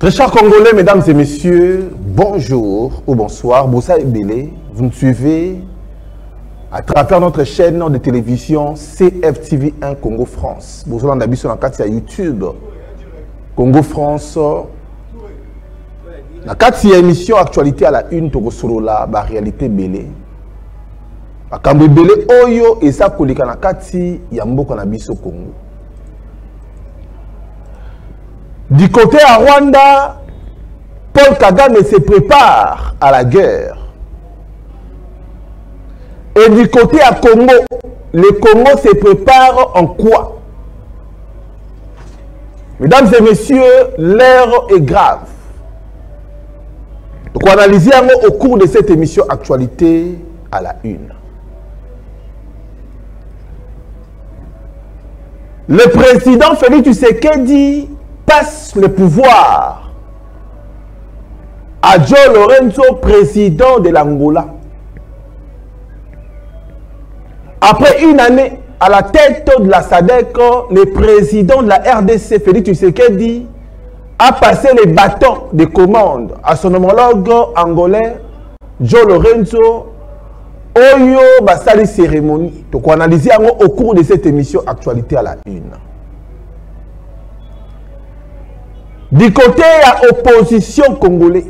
Très chers Congolais, mesdames et messieurs, bonjour ou bonsoir. Boussa Ebele, vous nous suivez à travers notre chaîne de télévision CFTV1 Congo France. Boussa Landabi sur la carte sur YouTube Congo France. La carte sur émission actualité à la une, Togo solo la réalité belé. Akambo belé oyo et ça kolika na kati ya mboka na biso Congo. Du côté à Rwanda, Paul Kagame se prépare à la guerre. Et du côté à Congo, le Congo se prépare en quoi? Mesdames et messieurs, l'heure est grave. Donc on analyse au cours de cette émission actualité à la une. Le président Félix Tshisekedi passe le pouvoir à João Lourenço, président de l'Angola. Après une année à la tête de la SADC, le président de la RDC, Félix Tshisekedi, a passé les bâtons de commande à son homologue angolais, João Lourenço, Oyo Basali cérémonie. Donc on analyse au cours de cette émission actualité à la une. Du côté à opposition congolaise,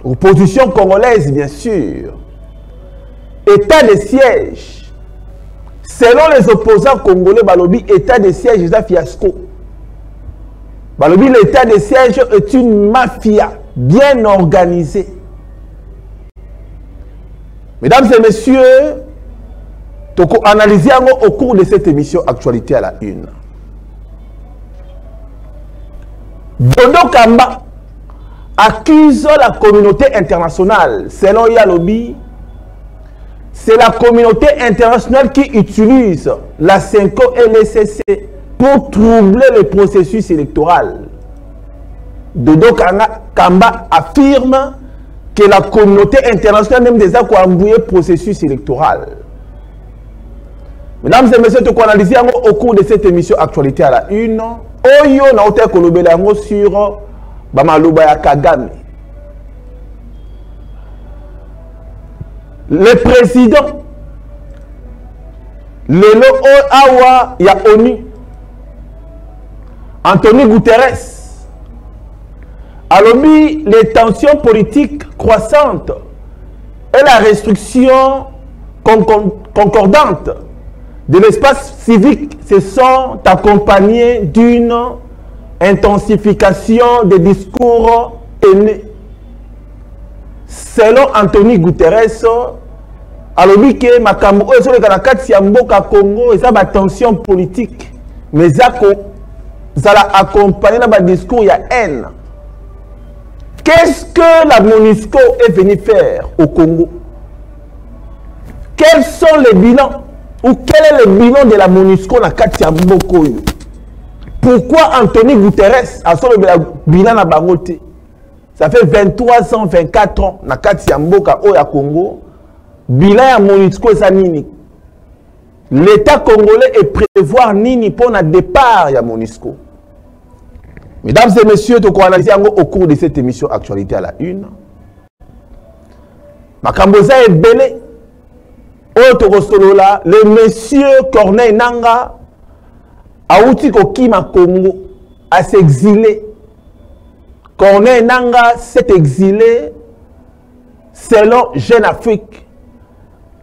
opposition congolaise bien sûr, état de siège. Selon les opposants congolais, Balobi, état de siège est un fiasco. Balobi, l'état de siège est une mafia bien organisée. Mesdames et messieurs, nous analysons au cours de cette émission actualité à la une. Dodo Kamba accuse la communauté internationale. Selon Yalobi, c'est la communauté internationale qui utilise la 5O et l'ECC pour troubler le processus électoral. Dodo Kamba affirme que la communauté internationale même déjà embrouillé le processus électoral. Mesdames et messieurs, nous analysons au cours de cette émission actualité à la une. Oyo na hôtel Kolobelango sur Bamaluba ya Kagame. Le président Lelo Awa ya ONU, Antonio Guterres, a lobby les tensions politiques croissantes et la restriction concordante de l'espace civique se sont accompagnés d'une intensification des discours haineux. Selon Antonio Guterres, a lobby que makambo oyo sur le kati ya mboka Congo et ça ba tension politique mais ça accompagné dans discours ya haine. Qu'est-ce que la MONUSCO est venue faire au Congo? Quels sont les bilans? Ou quel est le bilan de la MONUSCO na Katia Mboko? Pourquoi Antonio Guterres a son bilan na Bangote? Ça fait 23 ans, 24 ans na Katia Mboka Oya Congo. Bilan ya MONUSCO sa nini? L'État congolais est prévoir nini pour le départ ya MONUSCO? Mesdames et messieurs, nous allons analyser au cours de cette émission actualité à la une. Makamboza est belé. Le monsieur Corneille Nanga a outi kokima Congo à s'exiler. Corneille Nanga s'est exilé selon Jeune Afrique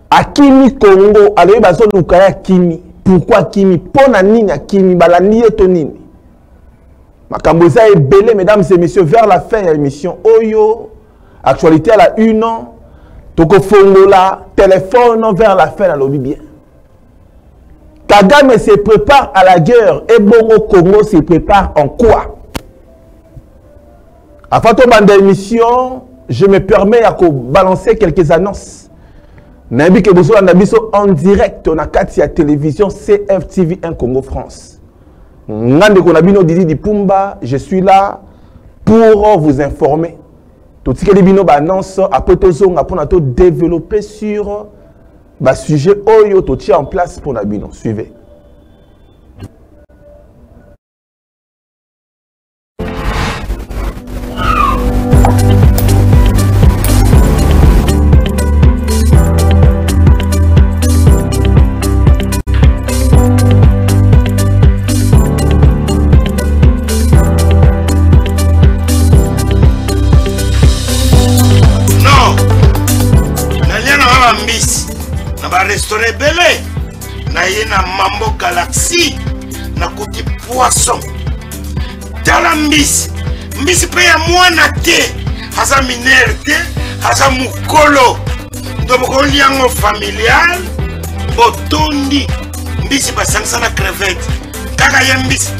à Kimi Congo. Alors il va se lukaya Kimi. Pourquoi Kimi? Pona nini Kimi balani etonini. Makamboza est belé, mesdames et messieurs, vers la fin de l'émission. Oyo actualité à la une. Toko Fongola, téléphone vers la fin, lobby bien. Kagame se prépare à la guerre et Bongo Congo se prépare en quoi? Avant de l'émission, je me permets de balancer quelques annonces. Nabi ke boso na biso en direct na kati ya télévision CFTV1 Congo France. Ngande konabino Didi Dipumba, je suis là pour vous informer. Tout ce qui est bino annonce après tozonga pour nato développer sur ba sujet oyo to tia en place pour nabino. Suivez. restaurant belé na ye na Mambo Galaxy na côté poisson tala mbisi pe ya mwana te haza minere te haza mukolo ndoboko liango familial botondi mbisi basangisa na crevette kaka ye mbisi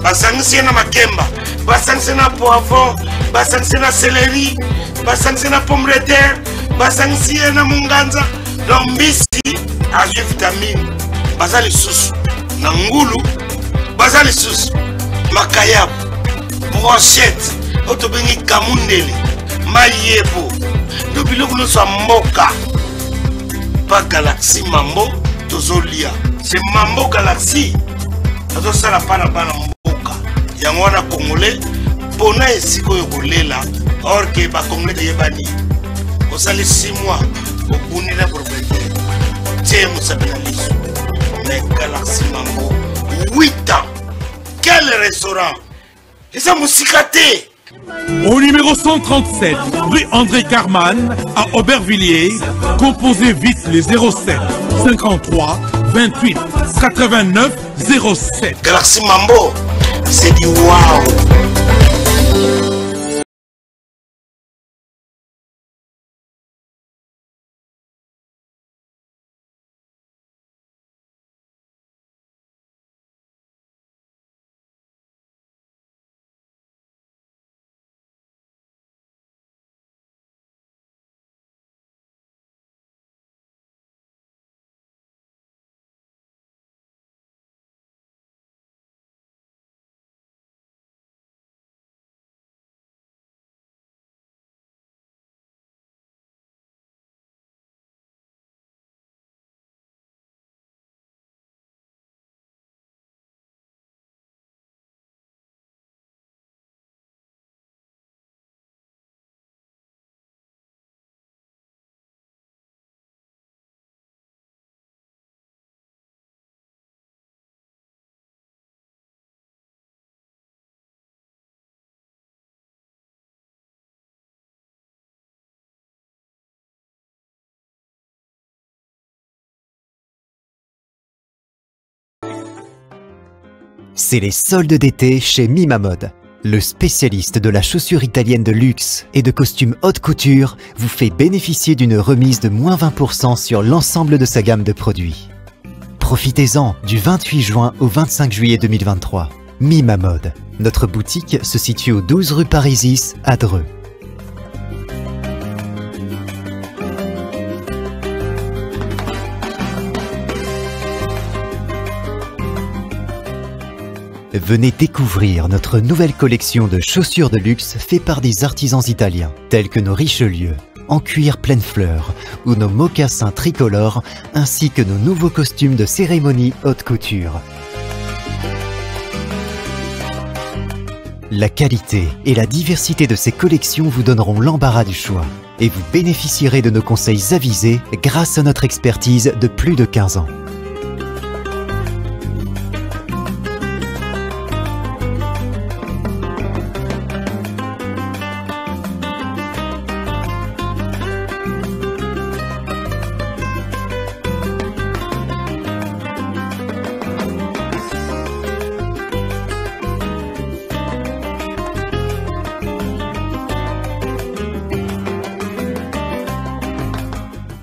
basangisa na makemba basangisa na poivron basangisa na céleri basangisa na pomme de terre basangisa na munganza donc mbisi azwi vitamine baza lisusu na ngulu baza lisusu makayabu brochette otobengi kamundele mayebo ndo biloko nyonso ya mboka pa Galaxy Mambo tozolia c'est Mambo Galaxy azosala pana bana mboka yango wana congolais mpona esika oyo kolela or ke bacongolais teyebani osali 6 mois okuni na propriétaire tie mosapi na liso mais Galaxy Mambo 8 ans quel restaurant eza mosika te. Au numéro 137, rue André Carman, à Aubervilliers, composez vite les 07 53 28 89 07. Galaxy Mambo, c'est du wow. C'est les soldes d'été chez Mima Mode. Le spécialiste de la chaussure italienne de luxe et de costumes haute couture vous fait bénéficier d'une remise de moins 20% sur l'ensemble de sa gamme de produits. Profitez-en du 28 juin au 25 juillet 2023. Mima Mode. Notre boutique se situe au 12 rue Parisis à Dreux. Venez découvrir notre nouvelle collection de chaussures de luxe faite par des artisans italiens, tels que nos Richelieu, en cuir pleine fleur, ou nos mocassins tricolores, ainsi que nos nouveaux costumes de cérémonie haute couture. La qualité et la diversité de ces collections vous donneront l'embarras du choix, et vous bénéficierez de nos conseils avisés grâce à notre expertise de plus de 15 ans.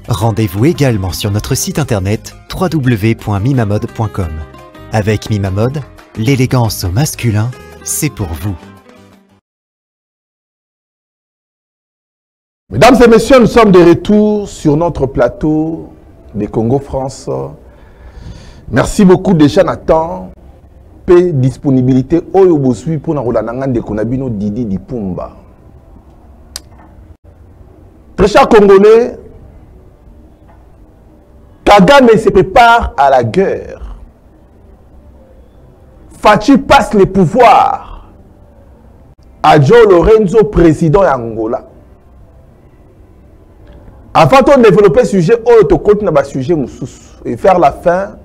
Rendez-vous également sur notre site internet www.mimamode.com. Avec Mima Mode, l'élégance au masculin, c'est pour vous. Mesdames et messieurs, nous sommes de retour sur notre plateau des Congo France. Merci beaucoup déjà Nathan. Paix, disponibilité, oyo bosui pour na de Konabino Didi Dipumba. Très chers Congolais, Kagame se prépare à la guerre. Fachi passe le pouvoir à Joe Lorenzo, président d'Angola. Avant de développer le sujet, on continue sujet et faire la fin.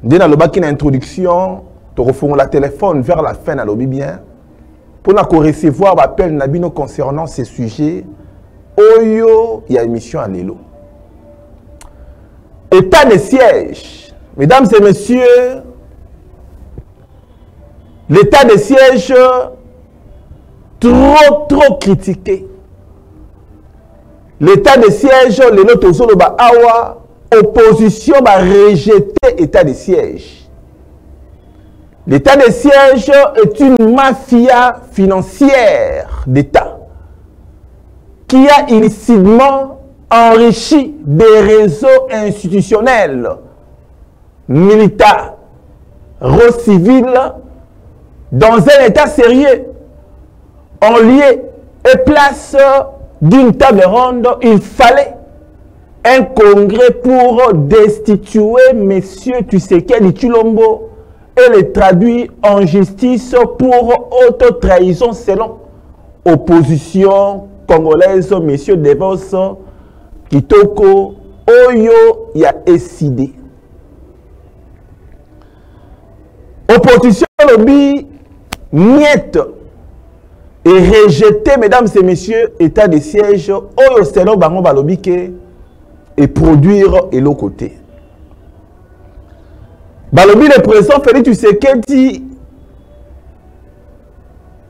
Dès la introduction, tu refais la téléphone vers la fin, lobby bien. Pour recevoir l'appel Nabino concernant ces sujets, Oyo, il y a une émission à Lelo. État de siège. Mesdames et messieurs, l'état de siège trop critiqué. L'état de siège, les notes solo ba awa, opposition va rejeter l'état de siège. L'état de siège est une mafia financière d'État qui a illicitement enrichi des réseaux institutionnels, militaires, civils, dans un État sérieux, en lieu et place d'une table ronde, il fallait un congrès pour destituer M. Tshisekedi Tshilombo et le traduire en justice pour haute trahison selon opposition congolaise, M. Devos Kitoko Oyo ya décidé. Opposition lobby miette et rejeté, mesdames et messieurs, état de siège Oyo selon bango balobi ke et produire et l'autre côté. Balobi le président Félix Tshisekedi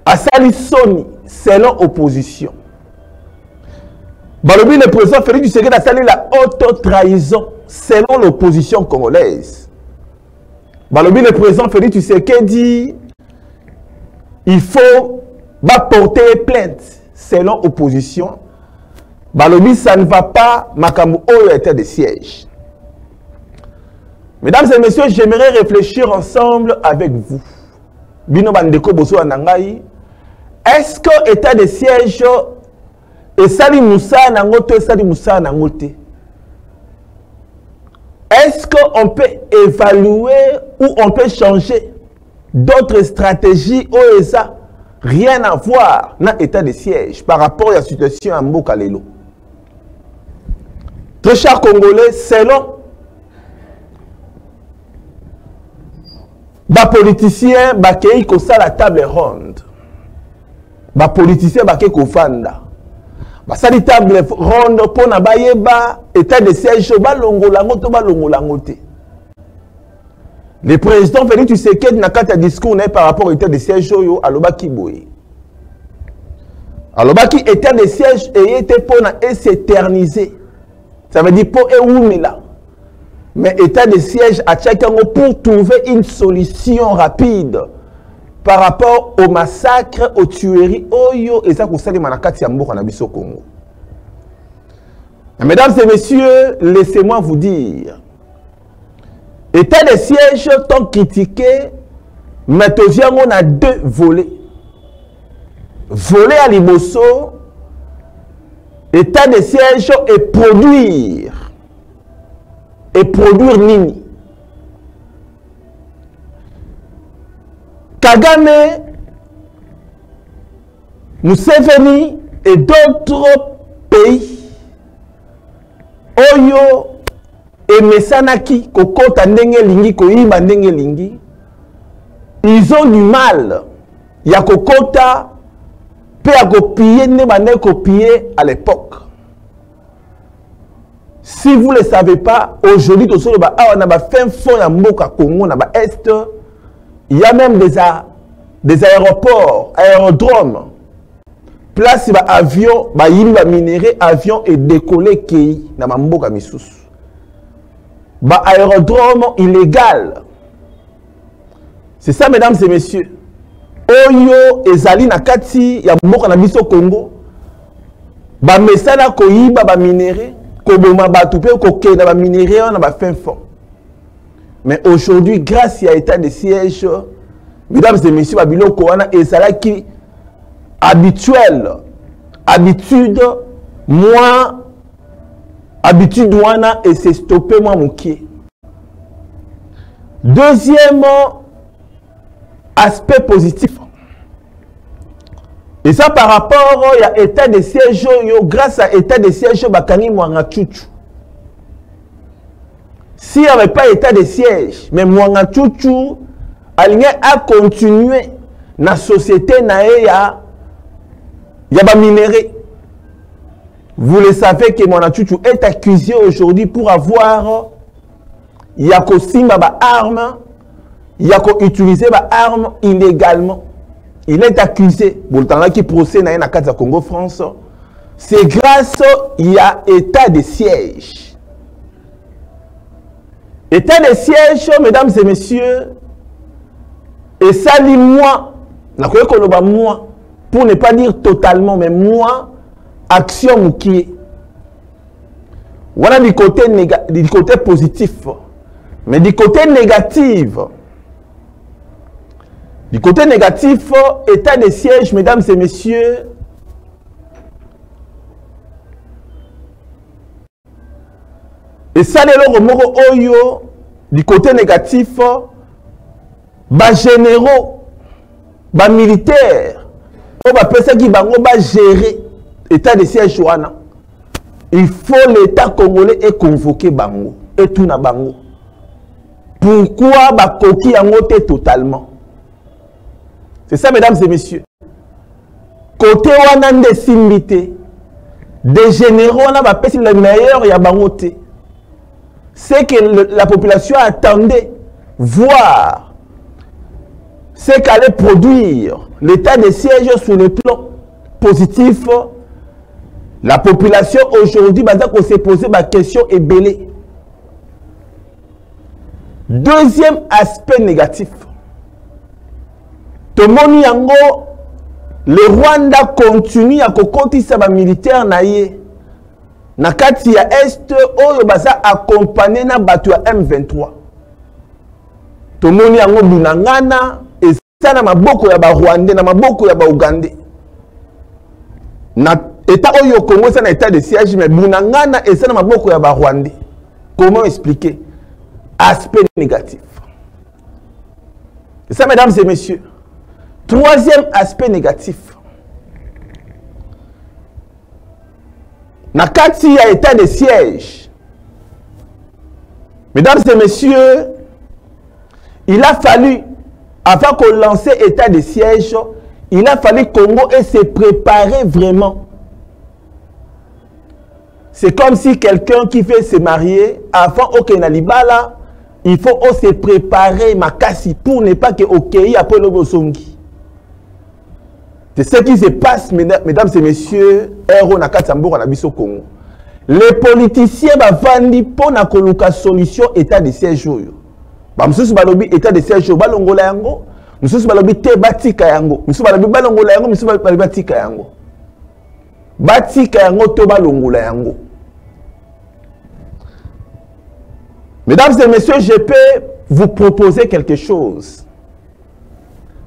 a sali soni selon opposition. Balobi le président Félix Tshisekedi a sali la haute trahison selon l'opposition congolaise. Balobi le président Félix Tshisekedi il faut porter plainte selon opposition. Balobi ça ne va pas makambo oyo état de siège. Mesdames et messieurs, j'aimerais réfléchir ensemble avec vous. Bino bandeko boso anangai. Est-ce que état de siège et sali moussa nangote sali moussa nangote? Est-ce qu'on peut évaluer ou on peut changer d'autres stratégies ou ça rien à voir dans l'état de siège par rapport à la situation à Mboka Lelo? Très chers Congolais, selon les politiciens qui sont à la table ronde, les politiciens qui sont fanda, à la table ronde pour n'abayeba état de siège, le président Félix Tshisekedi n'a qu'à discours par rapport à l'état de siège à l'Obaki Boye. Alors, l'état de siège était pour s'éterniser. Ça veut dire pour là. Mais état de siège à chacun pour trouver une solution rapide par rapport au massacre, aux tueries, Oyo et ça pour ça les manakati Yambo na biso Congo. Mesdames et messieurs, laissez-moi vous dire, état de siège tant critiqué, mais on a deux volets. Volet à Liboso, état de siège et produire. Et produire nini. Kagame, Museveni et d'autres pays, Oyo et Mesanaki, Kokota Ndenge Lingi, Koyiba Ndenge Lingi, ils ont du mal. Il y a Kokota, peut à copier, ne pas copier à l'époque. Si vous ne le savez pas, aujourd'hui, on a fin fond à Mboka Congo, on a Est, il y a même des aéroports, aérodromes, place avion, minéré, avion et décollé qui na Mboka Missus. Aérodrome illégal. C'est ça, mesdames et messieurs. Oyo ezali na kati ya Mboka na biso Congo. Mesana koyiba minéré. Mais aujourd'hui, grâce à l'état de siège, mesdames et messieurs, Babiloko wana ezalaki habituel, habitude, moi, habitude wana et c'est stoppé moi moukié. Deuxième aspect positif. Et ça par rapport à l'état de siège, grâce à l'état de siège, bakani mwanga chuchu. S'il n'y avait pas l'état de siège, mais mwanga chuchu, aligné à continuer dans la société, il y a des minéraux. Vous le savez que mwanga chuchu est accusé aujourd'hui pour avoir yako simba ba arme, yako utiliser ba arme illégalement. Il est accusé, pour le temps qui procède dans la Congo France, c'est grâce il y a état de siège. État de siège, mesdames et messieurs, et ça dit moi, moi, pour ne pas dire totalement, mais moi, action qui est. Voilà du côté positif, mais du côté négatif. Du côté négatif, état de siège, mesdames et messieurs, et ça, du côté négatif, bas généraux, bas militaires, bas personnes qui vont gérer état de siège. Il faut l'État congolais et convoquer Bango et tout na Bango. Pourquoi ba koki yango te totalement? C'est ça, mesdames et messieurs. Côté Wanande Simbité, des généraux, on a fait le meilleur, il y a Bangote. C'est que la population attendait voir ce qu'allait produire l'état de siège sur le plan positif. La population aujourd'hui, on s'est posé ma question et belé. Deuxième aspect négatif. Tomoni yango, le Rwanda continue à kokotisa ba militaire naie. Na kati ya Est, oyo baza accompagné na batu ya M23. Tomoni yango binangana, eza na maboko ya ba Rwandais, na maboko ya ba Ougandais. Na état oyo Congo, c'est un état de siège, mais binangana, eza na maboko ya ba Rwandais. Comment expliquer? Aspect négatif. C'est ça, mesdames et messieurs. Troisième aspect négatif. Na kati ya état de siège. Mesdames et messieurs, il a fallu, avant qu'on lance état de siège, il a fallu que Congo et se préparer vraiment. C'est comme si quelqu'un qui veut se marier, avant Okenalibala, il faut se préparer makasi pour ne pas que Okei après le Bosongi. C'est ce qui se passe, mesdames et messieurs, Congo. Les politiciens vont pour na koluka solution état de siège. Msusu balobi état de siège balongola yango, msusu balobi te batika yango, msusu balobi balongola yango, msusu balobi batika yango. Batika yango to balongola yango. Mesdames et messieurs, je peux vous proposer quelque chose.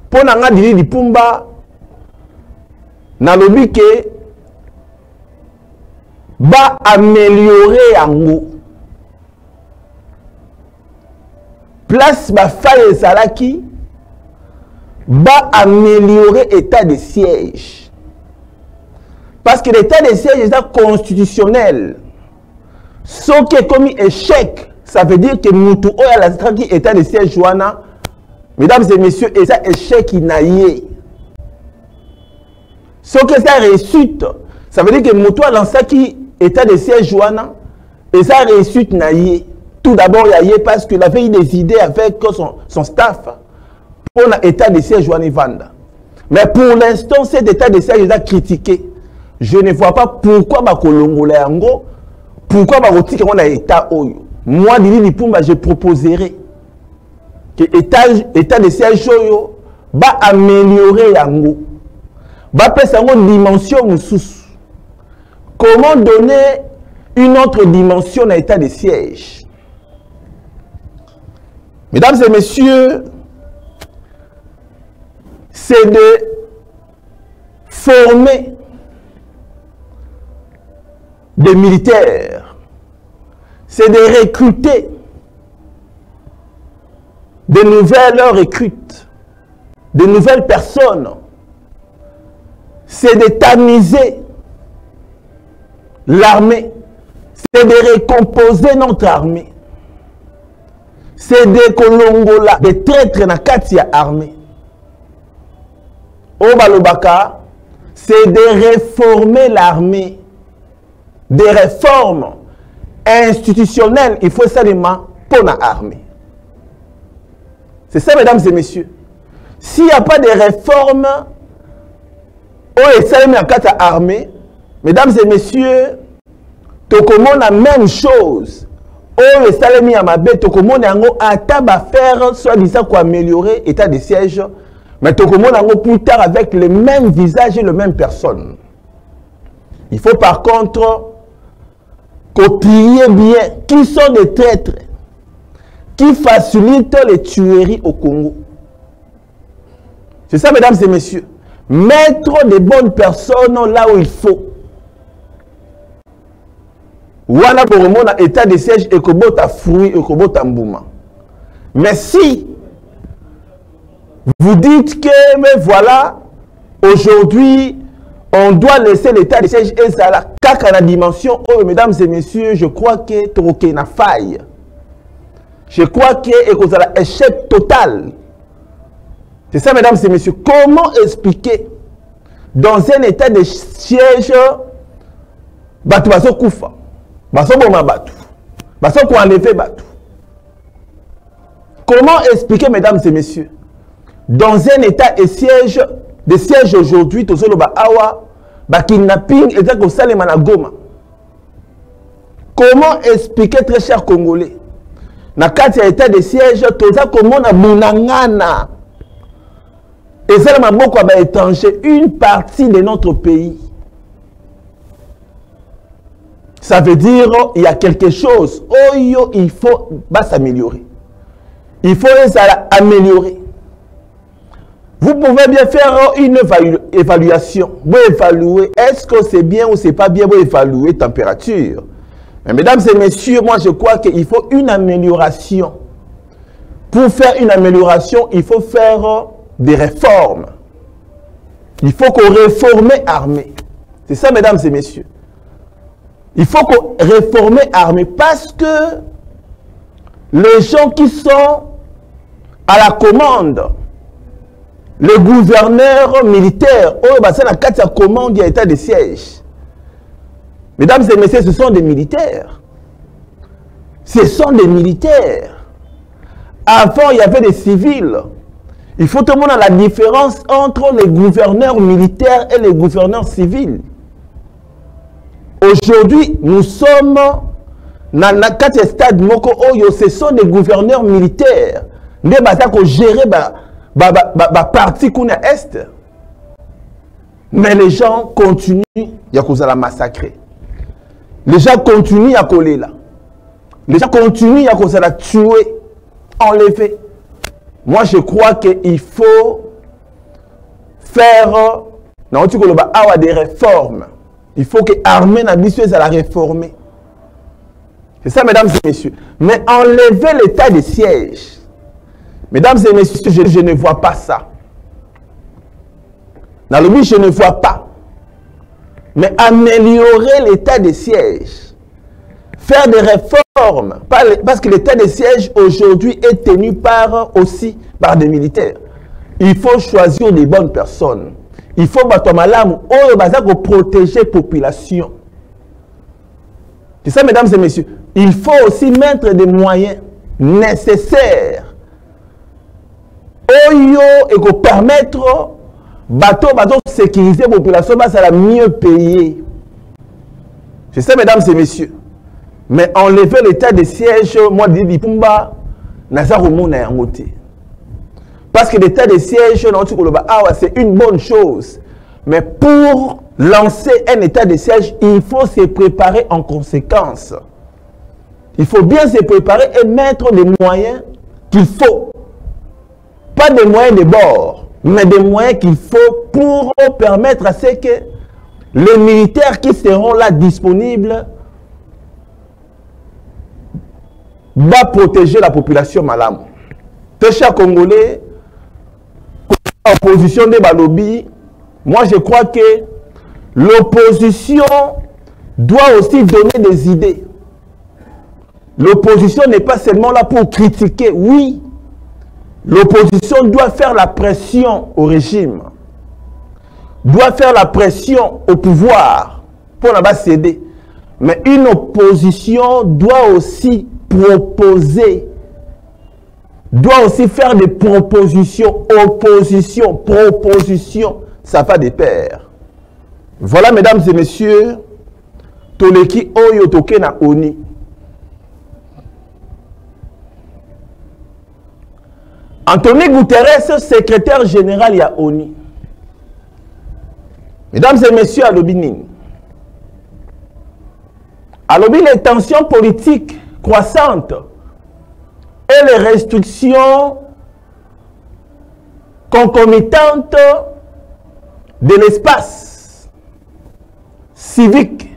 Pour nanga dili dipumba na lobi ke ba améliorer yango. Place ba faille salaki ba améliorer état de siège. Parce que l'état de siège est constitutionnel. Ce qui est comme échec, ça veut dire que Moutou Oya la straki état de siège wana, mesdames et messieurs, et ça échec inaïe. Ce que ça réussite, ça veut dire que Moutou a lancé qui état de siège wana, et ça réussite naïe. Tout d'abord, il y a parce qu'il avait eu des idées avec son staff pour l'état de siège wana vanda. Mais pour l'instant, cet état de siège est critiqué. Je ne vois pas pourquoi Bakolongola yango, pourquoi Barotika on a état oyo. Moi, Dili Lipumba, je proposerai que l'état de siège oyo va améliorer yango. Va passer une dimension mususu. Comment donner une autre dimension à l'état de siège? Mesdames et messieurs, c'est de former des militaires, c'est de recruter de nouvelles recrutes, de nouvelles personnes, c'est de tamiser l'armée, c'est de recomposer notre armée, c'est de kolongola, de traîtres na katia armée. Au Balobaka, c'est de réformer l'armée. Des réformes institutionnelles, il faut seulement pour la armée. C'est ça, mesdames et messieurs. S'il n'y a pas de réformes, armée, mesdames et messieurs, tout le monde la même chose. Oh, les salami à ma bête, tout le monde a faire soit-disant pour améliorer l'état de siège, mais tout le monde a plus tard avec le même visage et les mêmes personnes. Il faut par contre copier bien qui sont des traîtres qui facilitent les tueries au Congo. C'est ça, mesdames et messieurs. Mettre des bonnes personnes là où il faut. Voilà pour le monde à état de siège et que bota fruit et que bota mbouma. Mais si vous dites que, mais voilà, aujourd'hui, on doit laisser l'état de siège et ça la caca la dimension. Oh, mesdames et messieurs, je crois que tu as une faille. Je crois que c'est un échec total. C'est ça, mesdames et messieurs. Comment expliquer dans un état de siège, Batu baso kufa, baso boma batu, baso ko enlever batu. Comment expliquer, mesdames et messieurs, dans un état de siège aujourd'hui, tout solo ba awa, ba kidnapping et ko salema na Goma. Comment expliquer, très chers Congolais, na kati ya état de siège, tout ça comment na bunangana. Et ça, beaucoup à étranger, une partie de notre pays. Ça veut dire il y a quelque chose. Oh, il faut s'améliorer. Il faut s'améliorer. Vous pouvez bien faire une évaluation. Vous évaluer, est-ce que c'est bien ou c'est pas bien, vous évaluer la température. Mais mesdames et messieurs, moi je crois qu'il faut une amélioration. Pour faire une amélioration, il faut faire des réformes. Il faut qu'on réforme l'armée. C'est ça, mesdames et messieurs. Il faut qu'on réforme l'armée parce que les gens qui sont à la commande, les gouverneurs militaires, c'est la carte de commande, il y a état de siège. Mesdames et messieurs, ce sont des militaires. Ce sont des militaires. Avant, il y avait des civils. Il faut tout le monde a la différence entre les gouverneurs militaires et les gouverneurs civils. Aujourd'hui, nous sommes dans le stade moko oyo, ce sont des gouverneurs militaires. Nous devons gérer la partie qu'on a est. Mais les gens continuent à la massacrer. Les gens continuent à coller là. Les gens continuent à la tuer, enlever. Moi, je crois qu'il faut faire des réformes. Il faut que l'armée soit la réformer. C'est ça, mesdames et messieurs. Mais enlever l'état de siège. Mesdames et messieurs, je ne vois pas ça. Dans le but, je ne vois pas. Mais améliorer l'état de siège. Faire des réformes. Parce que l'état de siège aujourd'hui est tenu aussi par des militaires. Il faut choisir des bonnes personnes. Il faut protéger la population. C'est ça, mesdames et messieurs. Il faut aussi mettre des moyens nécessaires. Et pour permettre de sécuriser la population, ça la mieux payer. C'est ça, mesdames et messieurs. Mais enlever l'état de siège, moi, je dis, parce que l'état de siège, c'est une bonne chose. Mais pour lancer un état de siège, il faut se préparer en conséquence. Il faut bien se préparer et mettre des moyens qu'il faut. Pas des moyens de bord, mais des moyens qu'il faut pour permettre à ce que les militaires qui seront là disponibles va protéger la population malade. Très chers Congolais, opposition des Balobi, moi je crois que l'opposition doit aussi donner des idées. L'opposition n'est pas seulement là pour critiquer, oui. L'opposition doit faire la pression au régime, doit faire la pression au pouvoir pour ne pas céder. Mais une opposition doit aussi proposer, doit aussi faire des propositions, opposition, proposition, ça va de pair. Voilà, mesdames et messieurs, Toleki Oyo Toke na ONU. Antonio Guterres, secrétaire général de ONU. Mesdames et messieurs, Alobini. Alobini, les tensions politiques croissantes et les restrictions concomitantes de l'espace civique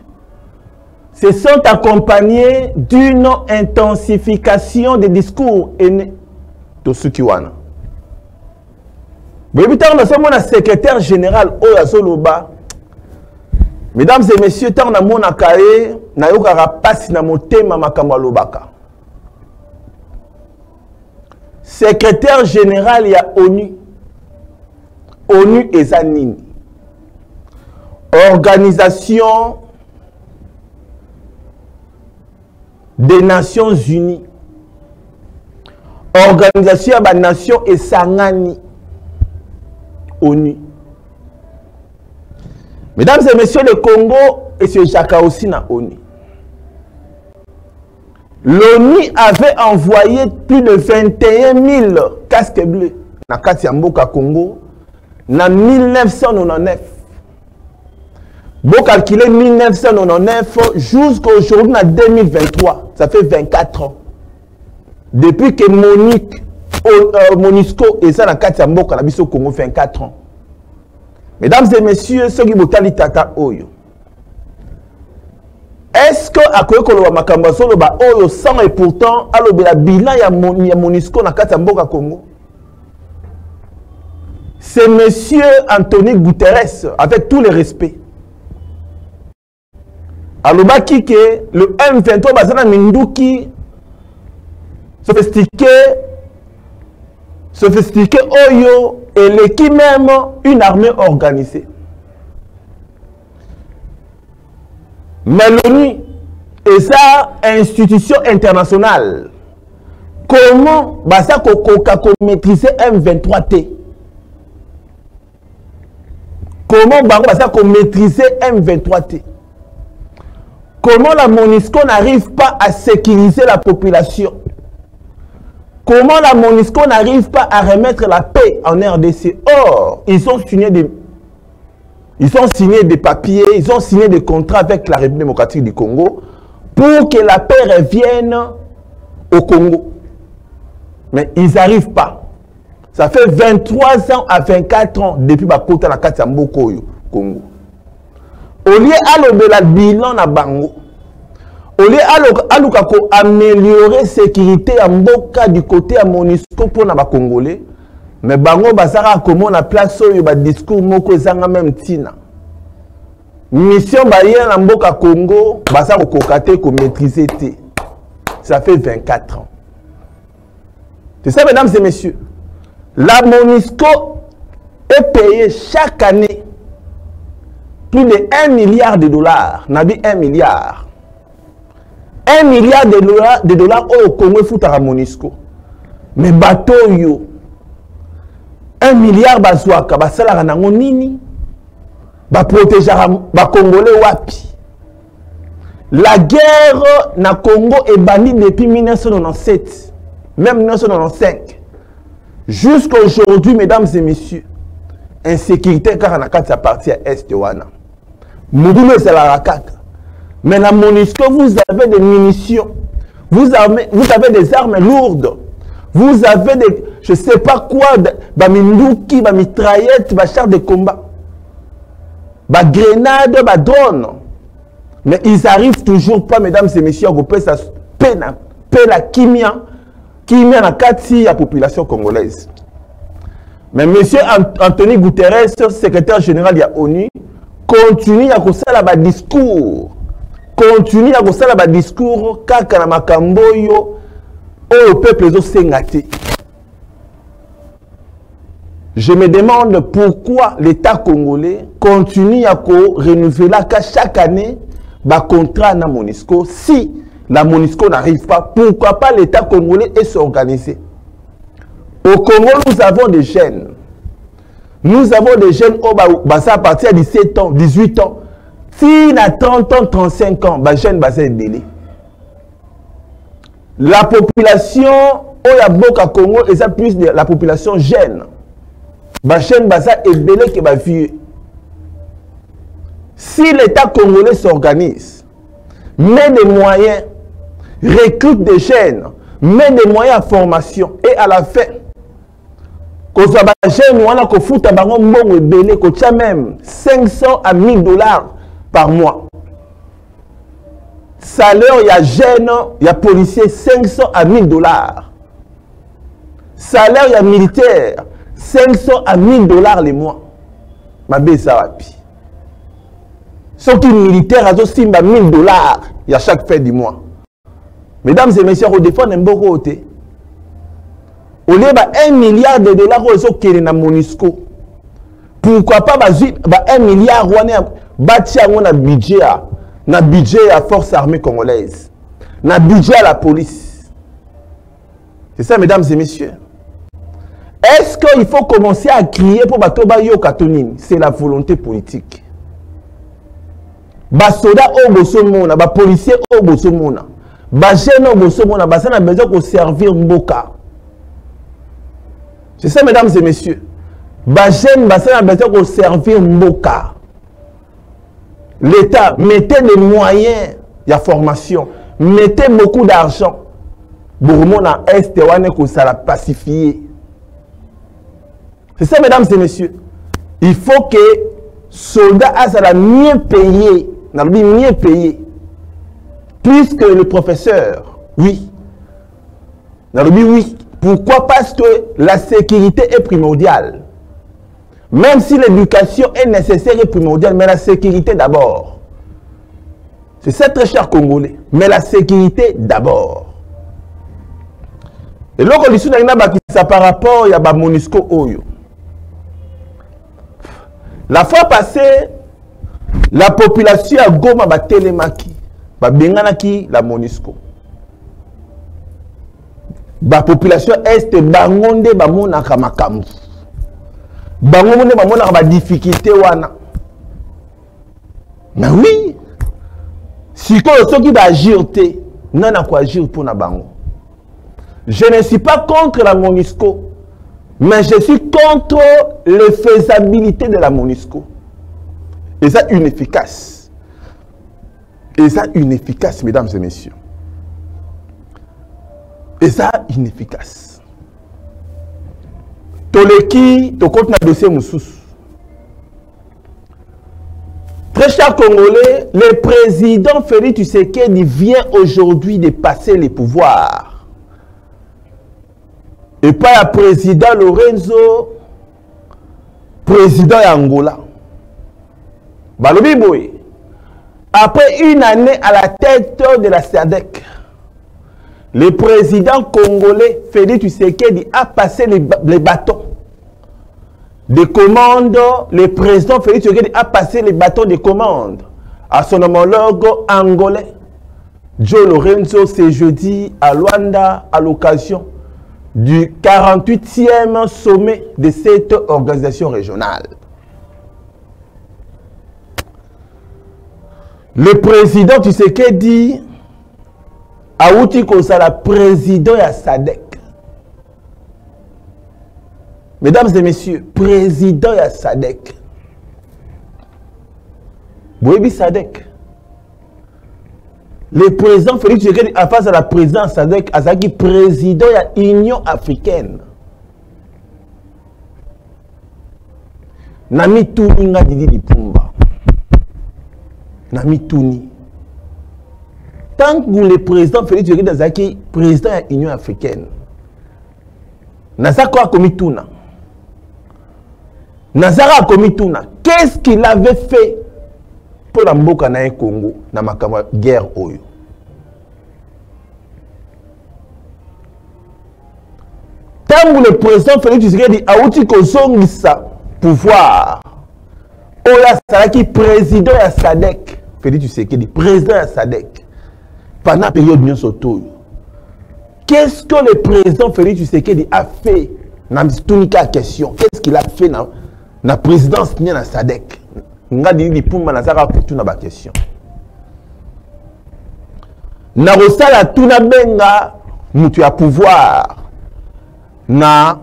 se sont accompagnées d'une intensification des discours haineux de Sukiwana. Mesdames et messieurs, tant na mona kae na yokara pasi na motema makambo lobaka. Secrétaire général ya ONU. ONU ezanini. Organisation des Nations Unies. Organisation des Nations et Sangani. ONU. Mesdames et messieurs, le Congo et ce Jaka aussi na ONU. L'ONU avait envoyé plus de 21 000 casques bleus na kati ya mboka Congo na 1999. Bon calculer 1999 jusqu'à aujourd'hui na 2023, ça fait 24 ans. Depuis que MONUSCO et ça na kati ya mboka na biso Congo 24 ans. Mesdames et messieurs, ceux qui botali tata oyo. Est-ce que à quoi que makambo solo ba oyo sans et pourtant alobe la bilan ya MONUSCO na kati ya mboka Congo? C'est monsieur Antonio Guterres, avec tous les respects. Alobaki que le M23 bazana minduki sophistiqué oyo et l'équipe même une armée organisée. Mais l'ONU et sa institution internationale, comment basa kokoka maîtriser M23T? Comment basa maîtriser M23T? Comment la MONUSCO n'arrive pas à sécuriser la population? Comment la MONUSCO n'arrive pas à remettre la paix en RDC? Or, ils ont signé des papiers, ils ont signé des contrats avec la République démocratique du Congo pour que la paix revienne au Congo. Mais ils n'arrivent pas. Ça fait 23 ans à 24 ans depuis Bakota na kati ya mboko yo Congo. Au lieu de la bilan na bango, au lieu de améliorer la sécurité à mboka du côté à MONUSCO pour les Congolais, mais bango basara comment la place où il discours moko zanga même tina. Mission bayen na mboka Congo, basara kokate ko maîtriser té. Ça fait 24 ans. C'est ça, mesdames et messieurs. La MONUSCO est payée chaque année plus de 1 milliard de dollars. Nabi 1 milliard. 1 milliard de dollars au Congo fout à MONUSCO. Mais bateau yo 1 milliard bazouaka basala nango nini ba protéger ba Congolais wapi. La guerre na Congo est bannie depuis 1997, même 1995. Jusqu'à aujourd'hui, mesdames et messieurs, insécurité car na kati ya partie est wana. Moudoume c'est la rakaka. Mais la MONUSCO, vous avez des munitions, vous avez des armes lourdes, vous avez des, je ne sais pas quoi, des minduki, des mitraillettes, des chars de combat, des grenades, des drones. Mais ils n'arrivent toujours pas, mesdames et messieurs, à couper sa peine, la kimia na kati la population congolaise. Mais monsieur Antonio Guterres, secrétaire général de l'ONU, continue à faire des discours. Continue à faire des discours kaka na makambo yo au peuple zo sengate. Je me demande pourquoi l'État congolais continue à renouveler chaque année ba contrat na MONUSCO si la MONUSCO n'arrive pas, pourquoi pas l'État congolais et s'organiser? Au Congo, nous avons des jeunes. Nous avons des jeunes à partir de 17 ans, 18 ans. Si à 30 ans, 35 ans, les jeunes sont délai. La population au Congo, c'est plus de la population jeune. Les jeunes sont délai que les vieux. Si l'État congolais s'organise, met des moyens, recrute des jeunes, met des moyens à formation et à la fin, quand les jeunes ont même 500 à 1000 dollars par mois. Salaire, il y a jeunes, il y a policiers, 500 à 1000 dollars. Salaire, il y a militaire, 500 à 1000 dollars les mois. Ma belle, ça va pire. Sauf qu'un militaire a aussi 1000 dollars il y a chaque fin du mois. Mesdames et messieurs, on défend un bon côté. Au lieu de 1 milliard de dollars qui est dans MONUSCO. Pourquoi pas 1 milliard de budget à budget à force armée congolaise, na budget à la police. C'est ça, mesdames et messieurs. Est-ce qu'il faut commencer à crier pour Batoba Yo Katonine? C'est la volonté politique. Ba soda au bosomona, ba policier au bosomona, ba jeune au bosomona, ba ça n'a besoin de servir Mboka. C'est ça, mesdames et messieurs. Ba jeune, ba ça n'a besoin de servir Mboka. L'État mettez les moyens de formation, mettez beaucoup d'argent. Bourmona Est que ça l'a pacifié. C'est ça, mesdames et messieurs. Il faut que soldats soient mieux payés. Mieux payés. Plus que le professeur. Oui. Oui. Pourquoi? Parce que la sécurité est primordiale. Même si l'éducation est nécessaire et primordiale, mais la sécurité d'abord. C'est ça, très cher Congolais. Mais la sécurité d'abord. Et là, on dit ça par rapport à MONUSCO Oyo. La fois passée, la population a Goma ba télémaki, ba benganaki la MONUSCO. La population est bangonde ba monaka makambu. Bangonde ba monaka ba difficulté wana. Mais oui, si qui va agir, non à quoi agir pour na bango. Je ne suis pas contre la MONUSCO. Mais je suis contre les faisabilités de la MONUSCO. Et ça, inefficace. Et ça, inefficace, mesdames et messieurs. Et ça, inefficace. Toleki, to compte na dossier Moussous. Très cher Congolais, le président Félix Tshisekedi vient aujourd'hui de passer les pouvoirs. Et pas le président Lorenzo, président Angola. Balobi Boy. Après une année à la tête de la SADC, le président congolais Félix Tshisekedi a passé les bâtons de commande. Le président Félix Tshisekedi a passé les bâtons de commande à son homologue angolais, Joe Lorenzo, ce jeudi à Luanda, à l'occasion du 48e sommet de cette organisation régionale. Le président Tshisekedi a outi comme ça la président à SADC. Mesdames et messieurs, président à SADC. Boebi SADC. Le président Félix Tshisekedi a face à la présidence SADC, à qui président de l'Union africaine. Nami Touni nga Didi Dipumba. Nami Touni. Tant que le président Félix Tshisekedi a qui président de l'Union africaine. Nazaka Komituna. Nazara Komituna. Qu'est-ce qu'il avait fait pour la mboka na Congo na makama guerre oyo? Tant que le président Félix Tshisekedi a outi kozongisa pouvoir, oya saraki président ya SADC, Félix Tshisekedi président ya SADC, pendant la période de Soto. Qu'est-ce que le président Félix Tshisekedi a fait dans la question? Qu'est-ce qu'il a fait dans la présidence de la SADC? Nga dit pour manazara pour toute la question. Na rosala tuna benga mutu ya pouvoir na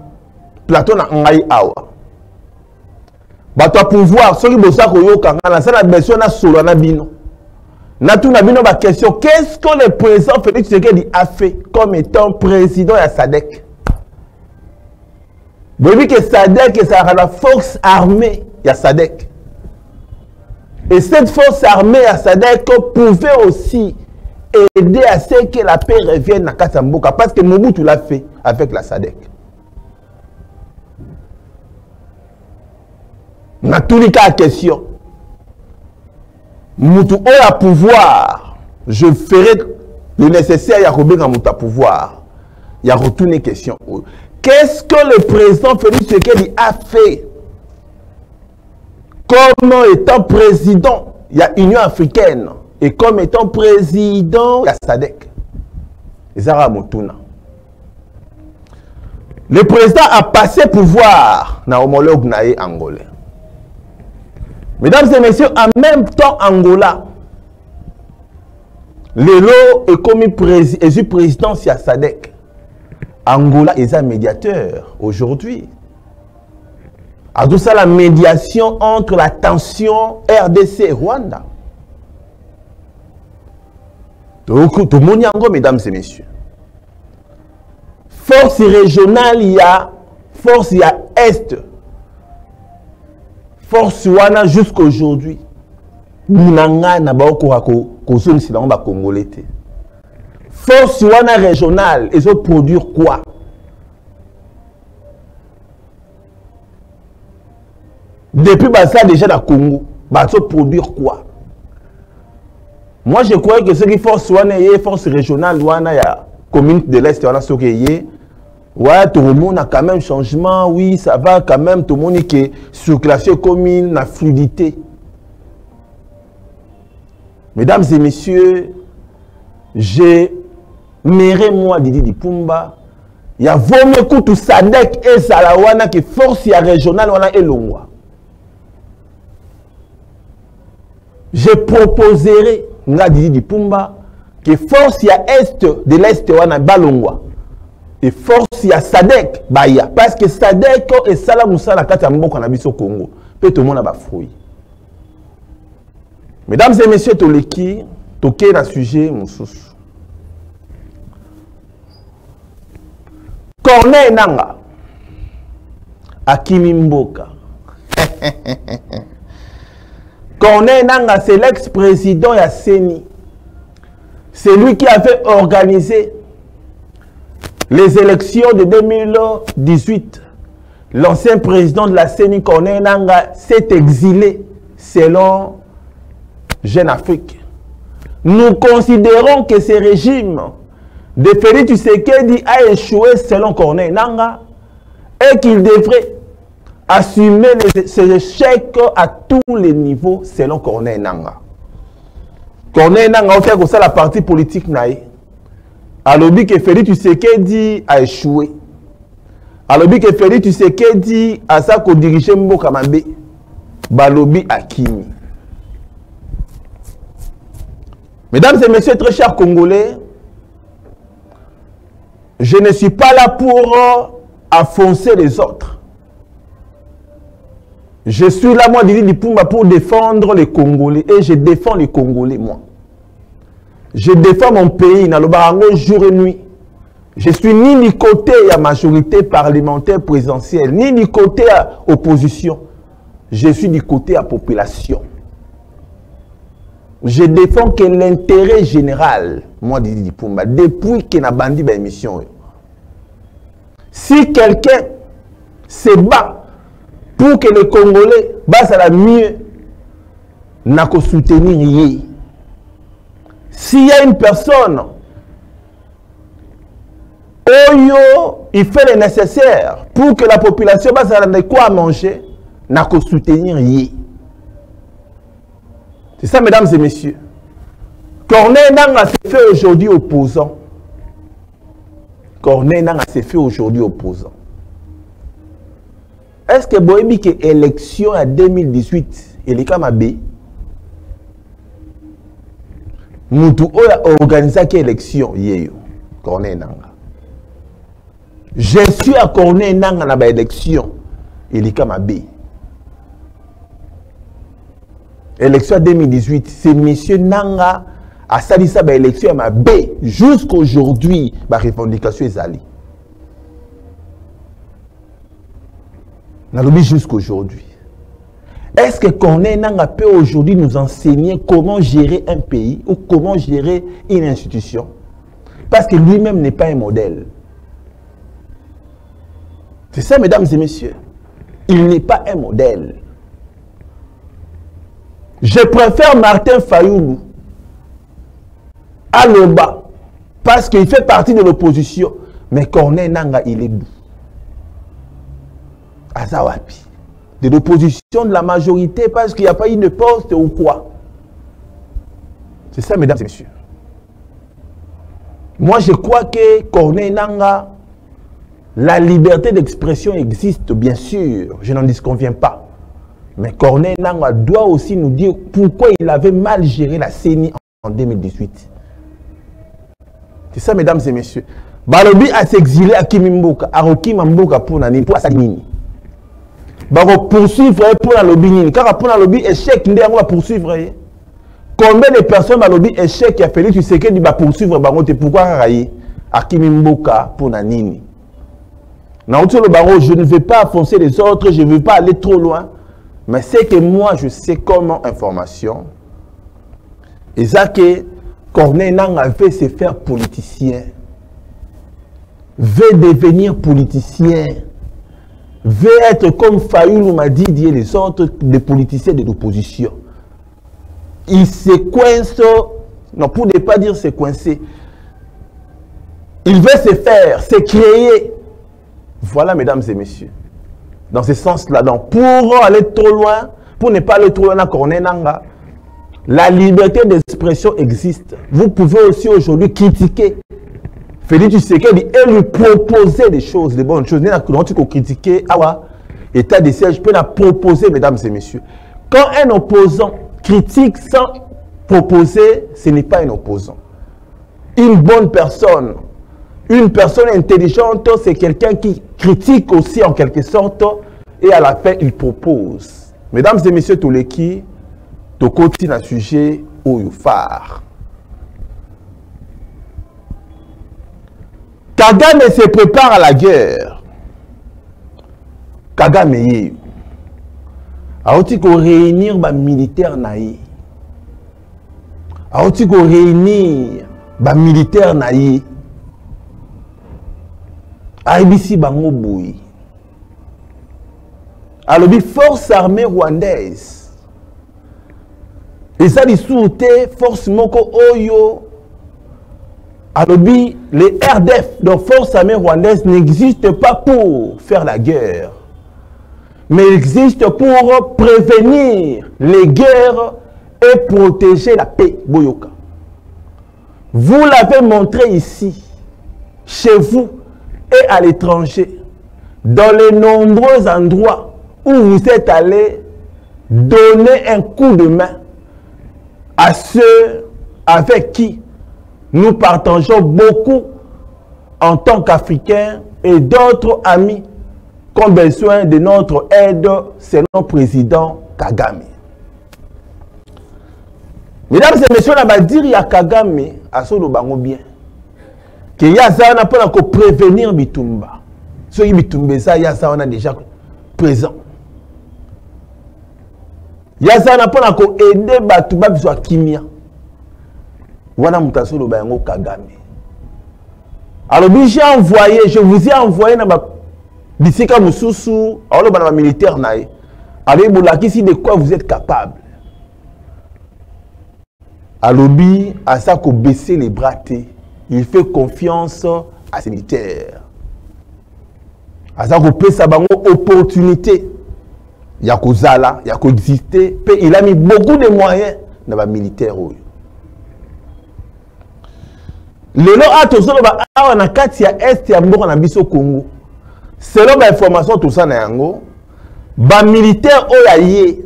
plateau na ngai awa. Bato ya pouvoir soki bosa koyoka na sala besoin na solo na bino. Na tuna bino ba question, qu'est-ce que le président Félix Tshisekedi a fait comme étant président de SADC? Vous voyez que SADC c'est la force armée de SADC. Et cette force armée à SADC pouvait aussi aider à ce que la paix revienne à Katamboka. Parce que Mobutu l'a fait avec la SADC. On a tous les cas à question. Mobutu a pouvoir. Je ferai le nécessaire à Robert Mobutu à pouvoir. Il y a retourné question. Qu'est-ce que le président Félix Tshisekedi a fait? Comme étant président, il y a l'Union africaine. Et comme étant président, il y a SADC. Zara Motuna. Le président a passé pouvoir dans l'homologue naé angolais. Mesdames et messieurs, en même temps, Angola, Lelo est comme président de SADC. Angola est un médiateur aujourd'hui. À tout ça, la médiation entre la tension RDC et Rwanda. Donc, tout le monde y a, mesdames et messieurs. Force régionale, il y a force, il y a Est. Force Wana jusqu'à aujourd'hui. Munanga na baoko kozoni silanga ba Congolais. Force Wana régionale, ils ont produire quoi? Depuis ça déjà dans le Congo, ils ont produire quoi? Moi je croyais que ce qui force Wana est force régionale, Wana ya commune de l'Est, Wana ce qui est. Ouais, tout le monde a quand même changement, oui, ça va quand même, tout le monde qui est circulation commune, la fluidité. Mesdames et messieurs, j'aimerais moi Didi Dipumba, il y a vraiment tout SADC et Salawana qui force ya régionale Wana et Longwa. Je proposerai nga Didi Dipumba que force ya Est de l'Est Wana Balongwa. Et force ya SADC baya parce que SADC et sala musala kati ya mboka na biso Congo pe tout le monde a ba fruit. Mesdames et messieurs, toleki toke na sujet mususu. Corneille Nanga Akimi Mboka. Corneille Nanga, c'est l'ex-président ya CENI. C'est lui qui avait organisé les élections de 2018, l'ancien président de la CENI, Corneille Nanga, s'est exilé selon Jeune Afrique. Nous considérons que ce régime de Félix Tshisekedi a échoué selon Corneille Nanga et qu'il devrait assumer ses échecs à tous les niveaux selon Corneille Nanga. Corneille Nanga a fait que ça la partie politique naïe. Alors que Félix Tshisekedi a échoué. Alors que Félix Tshisekedi a ça qu'on dirigeait Mboka Mabe. Balobi Akimi. Mesdames et messieurs, très chers Congolais, je ne suis pas là pour affoncer les autres. Je suis là, moi, Didi Dipumba, pour défendre les Congolais. Et je défends les Congolais, moi. Je défends mon pays, dans le barango, jour et nuit. Je suis ni du côté de la majorité parlementaire présidentielle, ni du côté de l'opposition. Je suis du côté de la population. Je défends que l'intérêt général, moi, Didi Dipumba, depuis que j'ai bandi l'émission. Si quelqu'un se bat pour que les Congolais ça la mieux, n'a qu'à soutenir. S'il y a une personne, il fait le nécessaire pour que la population ait quoi à manger, n'a qu'à soutenir. C'est ça, mesdames et messieurs. Corneille Nangaa s'est fait aujourd'hui opposant. Corneille Nangaa s'est fait aujourd'hui opposant. Est-ce que Boébi que élection en 2018 il est comme B? Moutou a organisé une élection hier. Corneille Nangaa. Je suis à Corneille Nangaa dans l'élection. Il est comme B. Élection 2018, c'est M. Nangaa a sali sa élection à B. Jusqu'aujourd'hui, la revendication est allée. Jusqu'aujourd'hui. Est-ce que Corneille Nangaa peut aujourd'hui nous enseigner comment gérer un pays ou comment gérer une institution? Parce que lui-même n'est pas un modèle. C'est ça, mesdames et messieurs. Il n'est pas un modèle. Je préfère Martin Fayoulou à Lomba parce qu'il fait partie de l'opposition. Mais Corneille Nangaa, il est doux. Azawapi. De l'opposition de la majorité parce qu'il n'y a pas eu de poste ou quoi. C'est ça, mesdames et messieurs. Moi, je crois que Corneille Nangaa, la liberté d'expression existe, bien sûr. Je n'en disconviens pas. Mais Corneille Nangaa doit aussi nous dire pourquoi il avait mal géré la CENI en 2018. C'est ça, mesdames et messieurs. Balobi a s'exilé à Kimimboka, à Rokimamboka pour Nani, pour Assanini. Baro poursuivre pour la lobby Nini. Car pour la lobby échec, on va poursuivre. Combien de personnes à lobby échec qui a fait, tu sais qu'il va poursuivre Baro, pourquoi Rayi à Kimimboka pour Nani. Je ne vais pas foncer les autres, je ne veux pas aller trop loin. Mais c'est que moi, je sais comment information. Et ça que Corneille Nangaa veut se faire politicien. Veut devenir politicien. Veut être comme Fayoulou m'a dit et les autres des politiciens de l'opposition. Il se coince, non pour ne pas dire se coincer. Il veut se faire, se créer. Voilà, mesdames et messieurs. Dans ce sens-là, donc, pour aller trop loin, pour ne pas aller trop loin à Corneille Nangaa, la liberté d'expression existe. Vous pouvez aussi aujourd'hui critiquer Félix Tshisekedi et lui proposer des choses, des bonnes choses. Tu peux critiquer, état de siège, je peux la proposer, mesdames et messieurs. Quand un opposant critique sans proposer, ce n'est pas un opposant. Une bonne personne, une personne intelligente, c'est quelqu'un qui critique aussi en quelque sorte et à la fin, il propose. Mesdames et messieurs, tous les qui, tu continues un sujet au phare. Kagame se prépare à la guerre. Kagame y a aussi réunir les militaires naïfs. A aussi réunir les militaires naïfs. Aibisi bango boui. Alors, les forces armées rwandaises. Et ça, les sous-té, force moko oyo. Alors, les RDF, donc forces armées rwandaises, n'existent pas pour faire la guerre. Mais existent pour prévenir les guerres et protéger la paix. Boyoka. Vous l'avez montré ici, chez vous et à l'étranger, dans les nombreux endroits où vous êtes allés donner un coup de main à ceux avec qui nous partageons beaucoup en tant qu'Africains et d'autres amis qui ont besoin de notre aide, c'est notre président Kagame. Mesdames et messieurs, on va dire à Kagame, à ce bango bien, que Yaza n'a pas encore prévenir Bitumba. Ce qui Bitumba, ça, Yaza on a déjà présent. Yaza n'a pas encore aidé Batuba Biswa Kimia. Wana mutaso lo bango Kagame. Alors, j'ai envoyé, je vous ai envoyé dans ma bisika mususu, alors dans ma militaire naï. Alors, ici de quoi vous êtes capable. Alobi, à ça qu'on baisser les bras, il fait confiance à ses militaires. À ça qu'on peut sa opportunité. Il y a qu'aux là, il y a qu'aux exister. Il a mis beaucoup de moyens dans les militaires. lelo atozolo ba awa na kati ya est ya mboka na biso Congo selon ba information tout ça na yango ba militaire oyaye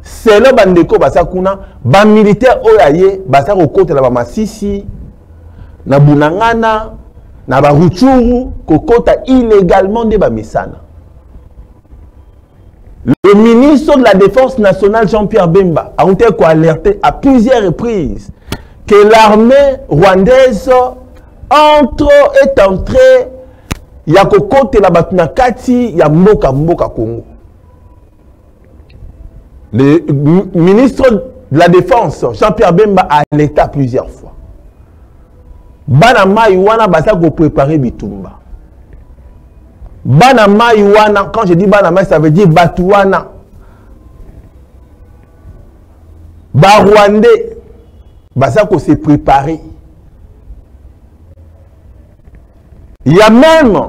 selon ba ndeko basakuna ba militaire oyaye basa kokotela ba Masisi na Bunangana na ba Ruchuru kokota illégalement de ba Misana. Le ministre de la Défense nationale Jean-Pierre Bemba a été alerté à plusieurs reprises que l'armée rwandaise est entrée ya kokote la batuna kati ya mboka Congo. Le ministre de la Défense Jean-Pierre Bemba a alerté plusieurs fois. Bana mai wana basa ko préparer bitumba. Bana mai wana, quand je dis bana mai, ça veut dire batuana. Ba Rwandais basa ko se préparer. Il y a même,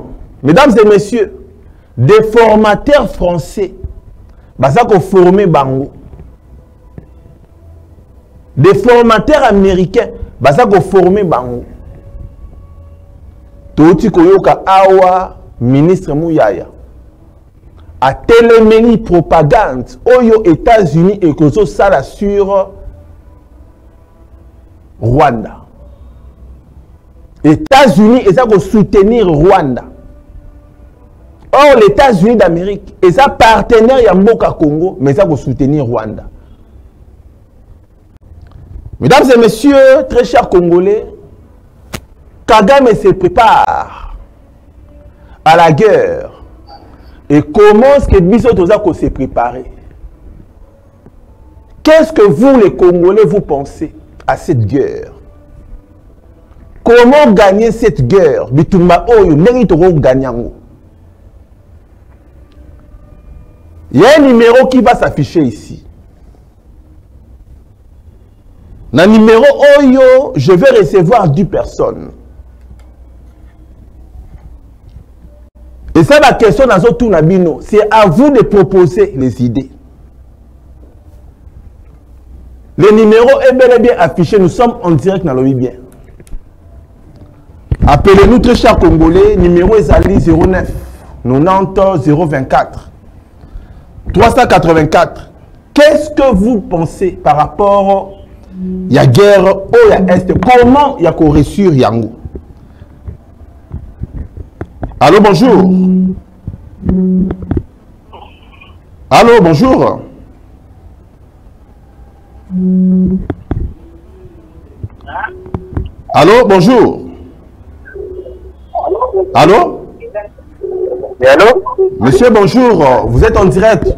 mesdames et messieurs, des formateurs français basa ko former bango. Des formateurs américains basa ko former bango. Toti koyoka awa ministre Mouyaya a téléménie propagande oyo États-Unis et Koso sala sur Rwanda. États-Unis et ça pour soutenir Rwanda. Or les États-Unis d'Amérique et ça partenaire ya mboka Congo mais ça pour soutenir Rwanda. Mesdames et messieurs, très chers Congolais, Kagame se prépare à la guerre. Et comment est-ce que Biso Tozako s'est préparé? Qu'est-ce que vous, les Congolais, vous pensez à cette guerre? Comment gagner cette guerre? Bitumba Oyo, Neritoro Ganyango. Il y a un numéro qui va s'afficher ici. Dans le numéro Oyo, je vais recevoir 10 personnes. Et ça, la question dans ce tour nabino, c'est à vous de proposer les idées. Le numéro est bel et bien affiché. Nous sommes en direct dans le bien. Appelez-nous très chers Congolais. Numéro est Ali 09 90 024 384. Qu'est-ce que vous pensez par rapport à la guerre au Est? Comment il y a réussir Yango? Allô, bonjour. Allô, bonjour. Allô, bonjour. Allô? Allô? Monsieur, bonjour. Vous êtes en direct.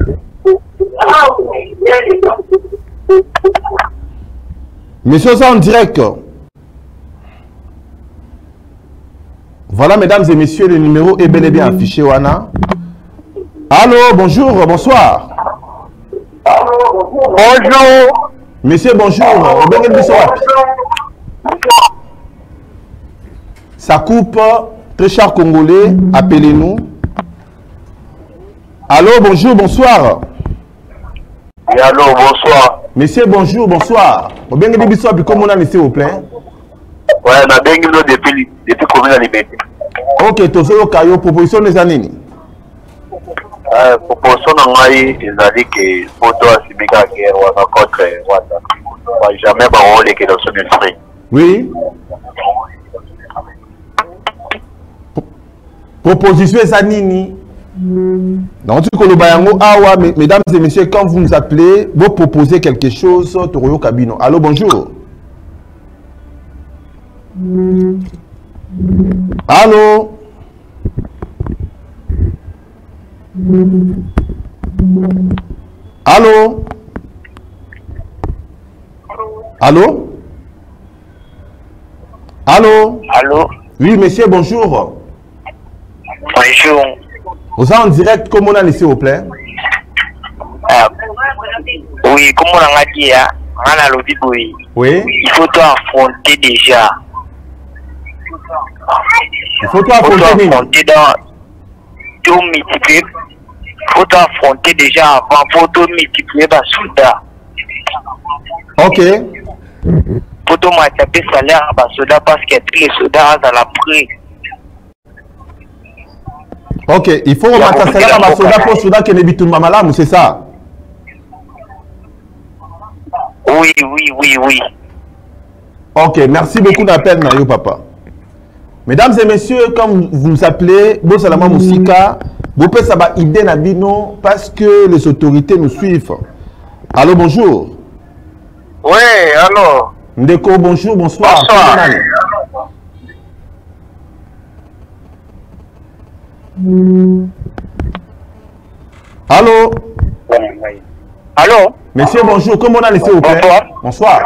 Monsieur, c'est en direct. Voilà, mesdames et messieurs, le numéro est bel et bien affiché. Wana. Allô, bonjour, bonsoir. Bonjour. Monsieur, bonjour. Ça coupe. Très chers Congolais, appelez-nous. Allô, bonjour, bonsoir. Et allô, bonsoir. Monsieur, bonjour, bonsoir. Comment on a s'il vous plaît? Ouais, on a bien depuis combien d'années? Ok, Tozo Kayo, proposition des années. Proposition d'années, c'est-à-dire que photo à Sibika guerre ou à contre Rwanda. Jamais pas rôle que dans son esprit. Oui. Proposition des années. Dans tout cas, mesdames et messieurs, quand vous nous appelez, vous proposez quelque chose, Toroyo Kabino. Allô, bonjour. Allô? Allô? Allô? Allô? Allô? Oui, monsieur, bonjour. Bonjour. Vous êtes en direct, comment on a s'il vous plaît? Oui, comme on a dit, oui. Il faut affronter déjà. Il faut affronter dans tout multiplier. Il faut affronter déjà avant, il faut tout multiplier par soldat. Ok. poto matape salaire ba soda parce que tous les soldats à la prix. Ok, il faut remettre salaire à soda pour soda qui ne bitumba malamu, c'est ça? Oui. Ok, merci beaucoup d'appel Nayo papa. Mesdames et messieurs, comme vous nous appelez, Bo Salama Moussika, vous pouvez savoir idée Nabino parce que les autorités nous suivent. Allô, bonjour. Oui, allô. Ndeko, bonjour, bonsoir. Allô. Allô. Monsieur, bonjour. Comment on a laissé au plaît? Bonsoir.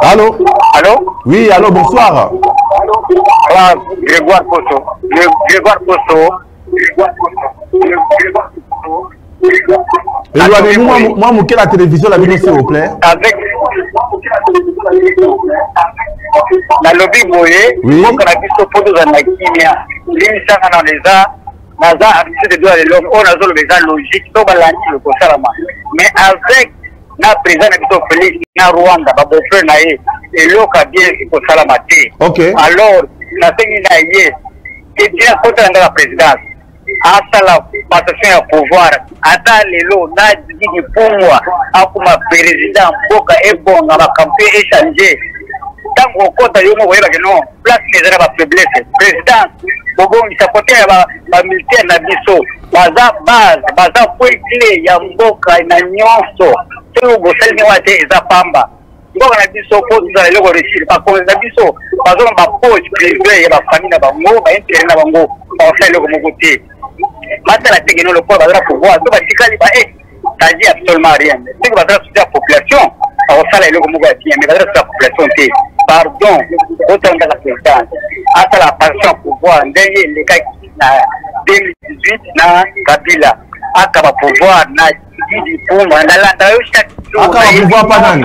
Allô. Allô. Oui, allô, bonsoir. Ah, Grégoire Posso. Grégoire Posso. Éloignez-nous, moi, mouquez la télévision, la vidéo, s'il vous plaît. Avec la lobby Boye, oui. Donc, on a vu ce pot de la Kimia. L'immission dans les arts, Naza a habitué de droits de l'homme, on a le logique, donc on l'a dit le Kosalama. Mais avec la présidente de Félix, na Rwanda, Babofre Naé, et l'autre a bien Kosalama. Ok. Alors, la Sénat et bien contre la présidence. Hasta la passation à pouvoir, hasta les lots, n'a dit pour moi, à comme président, Boka et bon, à ma campagne échangée. Tant qu'on compte à l'homme, non, place les arabes à faiblesse. Président, Bobo, il s'apportait à la militaire Nabiso, Baza base, Baza point clé, Yamboka, et Nanyonso, tout le monde s'est mis et Zapamba. Donc, on a dit ça pour nous aller au récit. Par contre, on a dit ça, par exemple, ma poche privée, ma famille, ma bango, ma intérêt, ma bango, on fait le côté. Maintenant, la technologie, le pouvoir va pouvoir, tout va dire ça dit absolument rien. Ce qui va faire la population, on fait le côté, mais va faire la population. Pardon, autant de la présidence. Après la passion pouvoir, derrière les cas qui 2018, na Kabila, à va pouvoir, na du pouvoir, na la chaque jour, pouvoir pas dans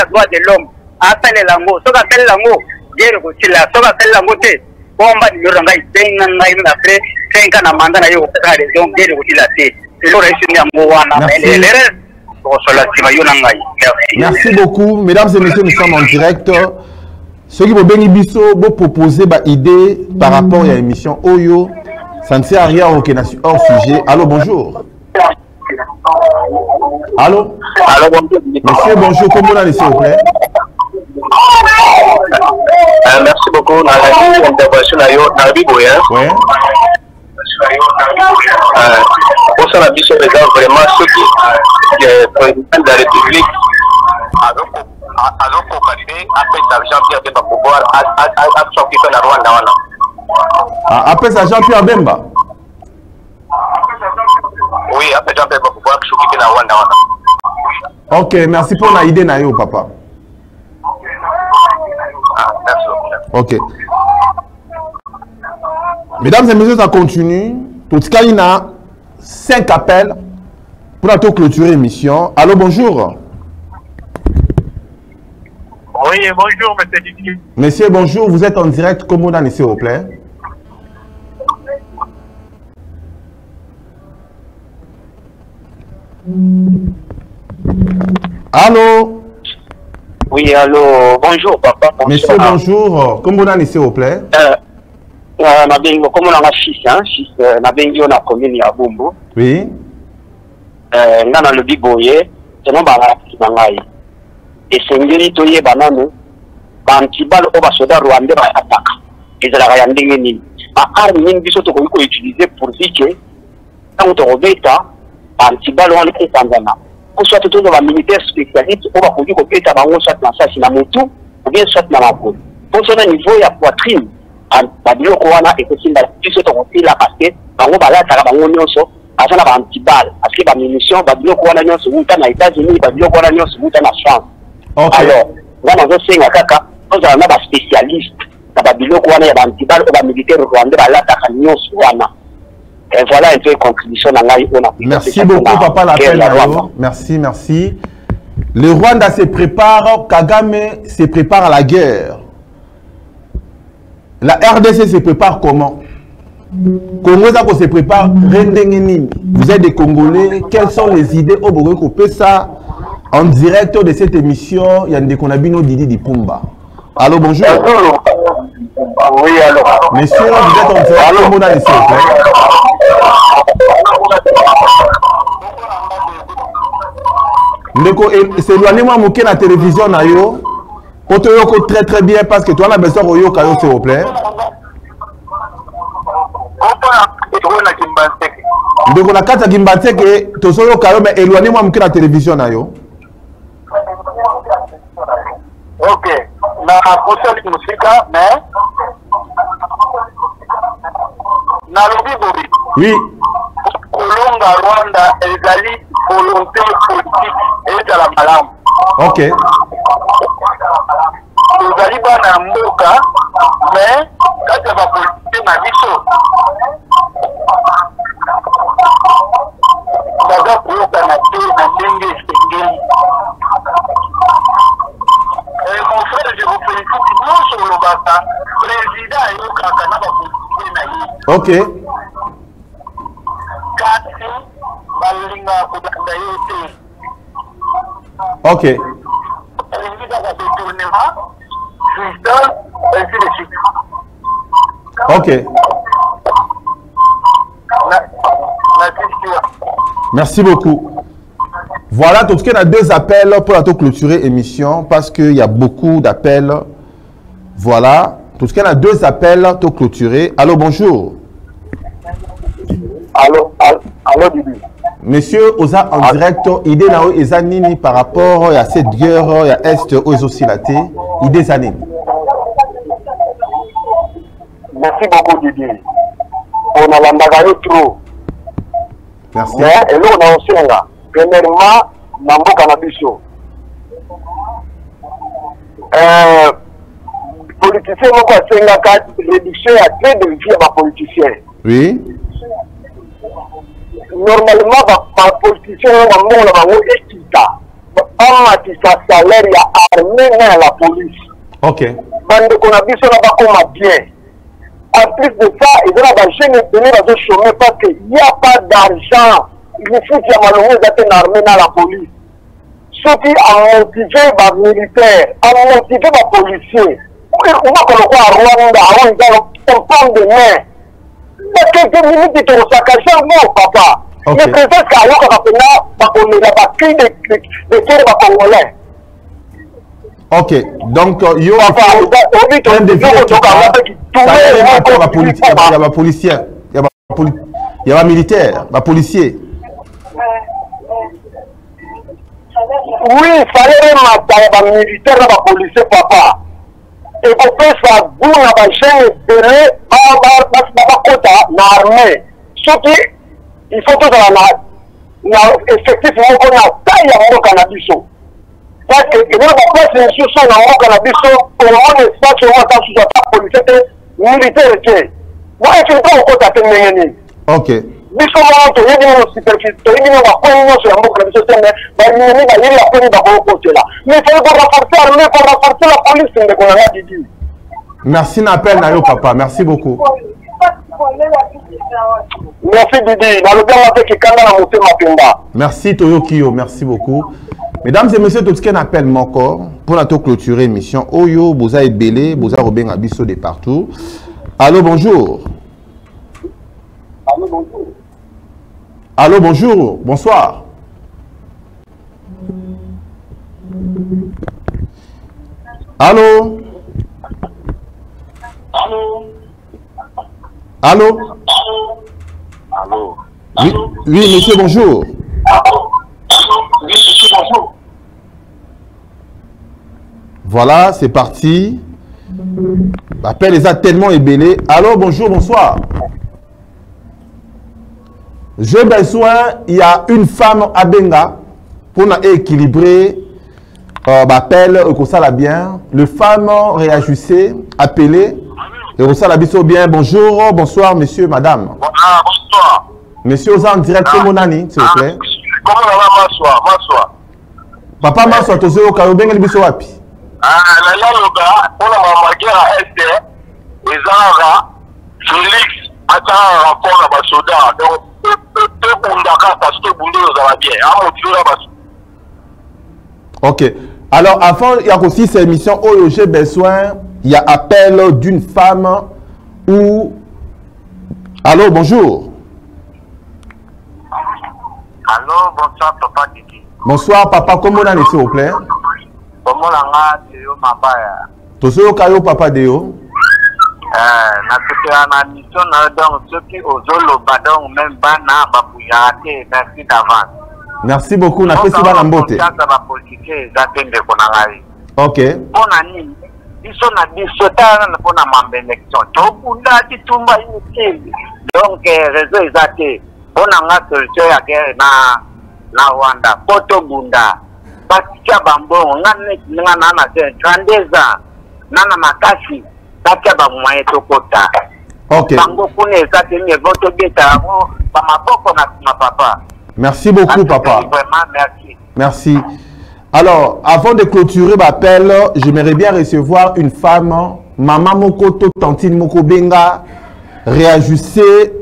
droit de l'homme. Après les langues, ce qu'on appelle langue, dire que là, ce qu'on appelle langue, on va dire que après 5 ans, mandat, il y a donc dire que là, c'est le reste Merci beaucoup. Mesdames et messieurs, nous sommes en direct. Ceux qui vont bénéficier, vont proposer des idées par rapport à l'émission Oyo. Ça ne sert à rien hors sujet. Allô, bonjour. Allô. Monsieur, bonjour. Comment allez-vous, s'il vous plaît? Merci beaucoup. L'intervention oui. Pour ça, la mission est vraiment ceux qui est président de la République a coopéré après ça Jean-Pierre Bemba pour pouvoir s'occuper de la Rwanda. Après ça Jean-Pierre Bemba. Oui, après Jean-Pierre Bemba pour pouvoir s'occuper de la Rwanda. Ok, merci pour la idée Nayo papa. Merci. Ok. Mesdames et messieurs, ça continue. Tout ce qu'il y a 5 appels pour clôturer l'émission. Allô, bonjour. Oui, bonjour, monsieur Didier. Monsieur, bonjour. Vous êtes en direct. Comment on a s'il vous plaît? Allô? Oui, allô. Bonjour, papa. Bonjour. Monsieur, bonjour. Comment on a s'il vous plaît? Comme on a un fils, on a la commune à Bumbu. Oui. On a le biboye, c'est non bangai. Et c'est une toye banane, bantibal oba soda rwandais ba attaque. Et la rayanding ni. Ma arme ni biso to ko utiliser pour dire que quand on rebeta, bantibal on est Tanzania. Pour soit tout dans la militaire spécialiste, on va conduire au beta bango soit dans ça si na motu ou bien soit na mako. Pour ce niveau il y a poitrine. Babilo Kowana et que si la puissance est là parce que bango bala tala bango nyonso azana ba antibal parce que ba munition Babilo Kowana nyonso uta na États-Unis Babilo Kowana nyonso uta na France. Alors ngana zo senga kaka on a ba spécialiste na Babilo Kowana ya ba antibal ou ba militaire rwandais bala tala nyonso wana. Et voilà un peu contribution na ngai on a. Merci beaucoup papa l'appel. Merci, merci. Le Rwanda se prépare, Kagame se prépare à la guerre. La RDC se prépare comment? Congo se prépare. Vous vous êtes des Congolais, quelles sont les idées au Bogo ça en direct de cette émission? Il y a des Konabino Didi Dipumba. Allô, bonjour. Oui, alors. Messieurs, vous êtes en direct au Mona, s'il vous plaît. Ndeko, c'est éloignez-moi moquer la télévision na yo. Otoyoko très très bien parce que toi on a besoin de yo kayo s'il vous plaît. Ndeko na kata Kimbanseke tosoyo kayo mais éloignez-moi moquer la télévision na yo. Ok. Na posali musika mais na lobi bobi. Oui. Kolonga Rwanda ezali volonté politique et la malamu. Ok. Ezali bana mboka mais kati ba politique na biso. Daga kuyoka na te na ndenge sengeli. Mon frère, je vous félicite non sur le basa. Président yoka na ba politique na yi. Ok. Ok. Ok. Merci beaucoup. Voilà, tout ce qu'il y a deux appels pour la clôturer émission parce qu'il y a beaucoup d'appels. Voilà, tout ce qu'il y a deux appels pour clôturer. Allô, bonjour. Allô, Bibi. Monsieur, Oza en direct, idée nao ezanini par rapport à cette guerre à est aux oscillatés, idée zanini. Merci beaucoup Didier. On a l'ambagare trop. Merci. Et là on a aussi là. Premièrement, Mambo Canabiso. Politicien moko asenga ka réduction à très de vie à politicien. Oui. Normalement, les politiciens ont un salaire armé dans la police. Ok. Bien. En plus de ça, ils ont la jeune venir à chômer parce qu'il n'y a pas d'argent. Il faut qu'il y ait malheureusement une armée dans la police. Ce qui a motivé les militaires, a motivé les policiers. On va coloquer à Rwanda, on prend des mains. Quelques minutes de ton saccage, non, papa. Okay. Mais peut-être qu'il y a des tirs congolais. Ok, donc il y a un défi il y a un policier, il y a un militaire, un policier. Oui, il fallait mater un militaire et un policier, papa. Et pour faire ça, vous n'avez jamais belé dans l'armée. Ce qui, il faut que effectivement qu'on a taille à mon cannabis. Parce que nous avons fait une institution dans mon cannabis pour mon espace où on a sous attaque policière militaire. Moi, je ne peux pas contacter mes. Ok. Biso mo to yedi mo superficie to yedi mo ba ko mo so mo ka biso tene ba ni ba yedi la ko ni ba ko ko là mais il faut renforcer la police de ko na didi. Merci n'appel na yo papa, merci beaucoup. Merci Didi, dans le bien qui kanda na moté mapemba. Merci Toyokio, merci beaucoup. Mesdames et messieurs, tout ce qu'on appelle mon corps pour la clôturer l'émission Oyo Boza et Belé, Boza Robin Abisso de partout. Allô, bonjour. Allô, bonjour. Allô, bonjour, bonsoir. Allô. Allô. Allô. Allô. Oui, oui, monsieur, bonjour. Oui, monsieur, bonjour. Voilà, c'est parti. L'appel les a tellement ébélés. Allô, bonjour, bonsoir. J'ai besoin, il y a une femme à Benga pour équilibrer l'appel, comme ça la bien. Le femme réagissait, appelé, et comme ça la bien. Bonjour, bonsoir, monsieur, madame. Ah, bonsoir. Monsieur, vous êtes en direct, c'est mon ami, s'il vous plaît. Comment ça va, m'asseoir? Papa, m'asseoir, tu sais, au cas où bien, il est wapi. Ah, là, le gars, on a marqué à ST, les Arabes, Félix, attend un rapport à Basoda. Donc, tout le monde Ok. Alors, avant, il y a aussi cette émission où j'ai besoin, il y a appel d'une femme ou... Allô, bonjour. Allô, bonsoir, papa Didi. Bonsoir, papa. Comment on est, s'il vous plaît? Comment on a mabaya? Tosoyo kayo, papa Deo. Na mission donc ceux qui osent badon même bana babuyate merci d'avance. Merci beaucoup. Na pesi bana mbote. Ok. Pona nini? Biso na biso ta na pona mambenection. Tokunda titumba inutile. Donc réseau ezate. Pona nga solution ya guerre na Rwanda. Poto bunda. Pasikia bambo ngane na 32 ans. Nana makasi. Ok. Merci beaucoup, papa. Merci. Merci. Alors, avant de clôturer l'appel, j'aimerais bien recevoir une femme, Maman Mokoto, Tantine Moko Benga, réagissez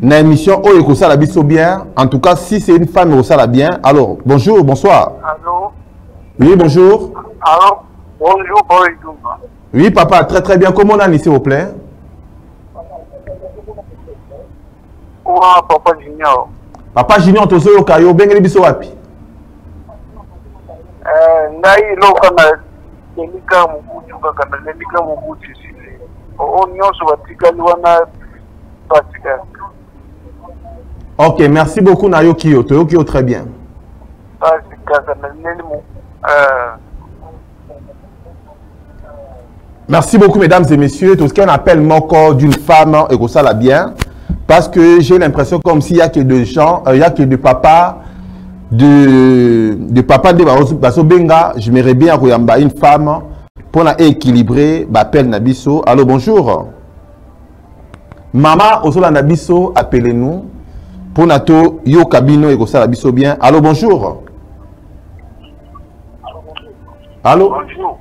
dans l'émission Oh Eko Sala Biso bien. En tout cas, si c'est une femme, Eko Sala bien. Alors, bonjour, bonsoir. Allô? Oui, bonjour. Allô? Bonjour, bonjour. Oui, papa, très très bien. Comment on a, s'il vous plaît? Papa Junior. Papa Junior, tu es au Kayo, Bengeli Biso Wapi? Nai lokana delika mubuju kana delika mubuju sile. Onyo so batika liwana batika. Ok, merci beaucoup Nayo Kiyo. Toyo Kiyo, très bien. Batika kana nelimu Merci beaucoup, mesdames et messieurs. Tout ce qu'on appelle mon corps d'une femme, et que ça l'a bien. Parce que j'ai l'impression comme s'il y a que de gens, il y a que de papa, de papa de Baso Benga. J'aimerais bien qu'il y ait une femme pour équilibrer, appelle Nabiso. Allô, bonjour. Maman, Osola Nabiso, appelez-nous. Pour Nato, Yo Kabino, et que ça Nabiso bien. Allô, bonjour. Allô. Bonjour.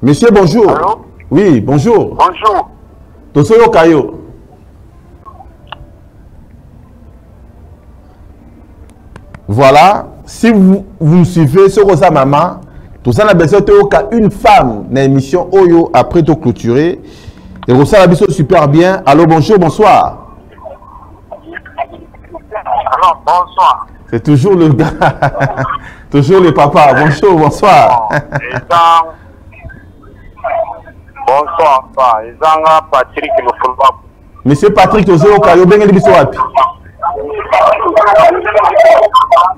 Monsieur, bonjour. Allô? Oui, bonjour. Bonjour. Tosoyo Kayo. Voilà. Si vous me suivez sur sa maman, tout ça, on a besoin une femme dans l'émission Oyo après tout clôturer. Et ça, la super bien. Allô, bonjour, bonsoir. Alors, bonsoir. C'est toujours le gars. Toujours le papa. Bonjour, bonsoir. Bonsoir, Patrick Lofulba. Monsieur Patrick, Tozo Kayo, Bengeli Biso Wapi.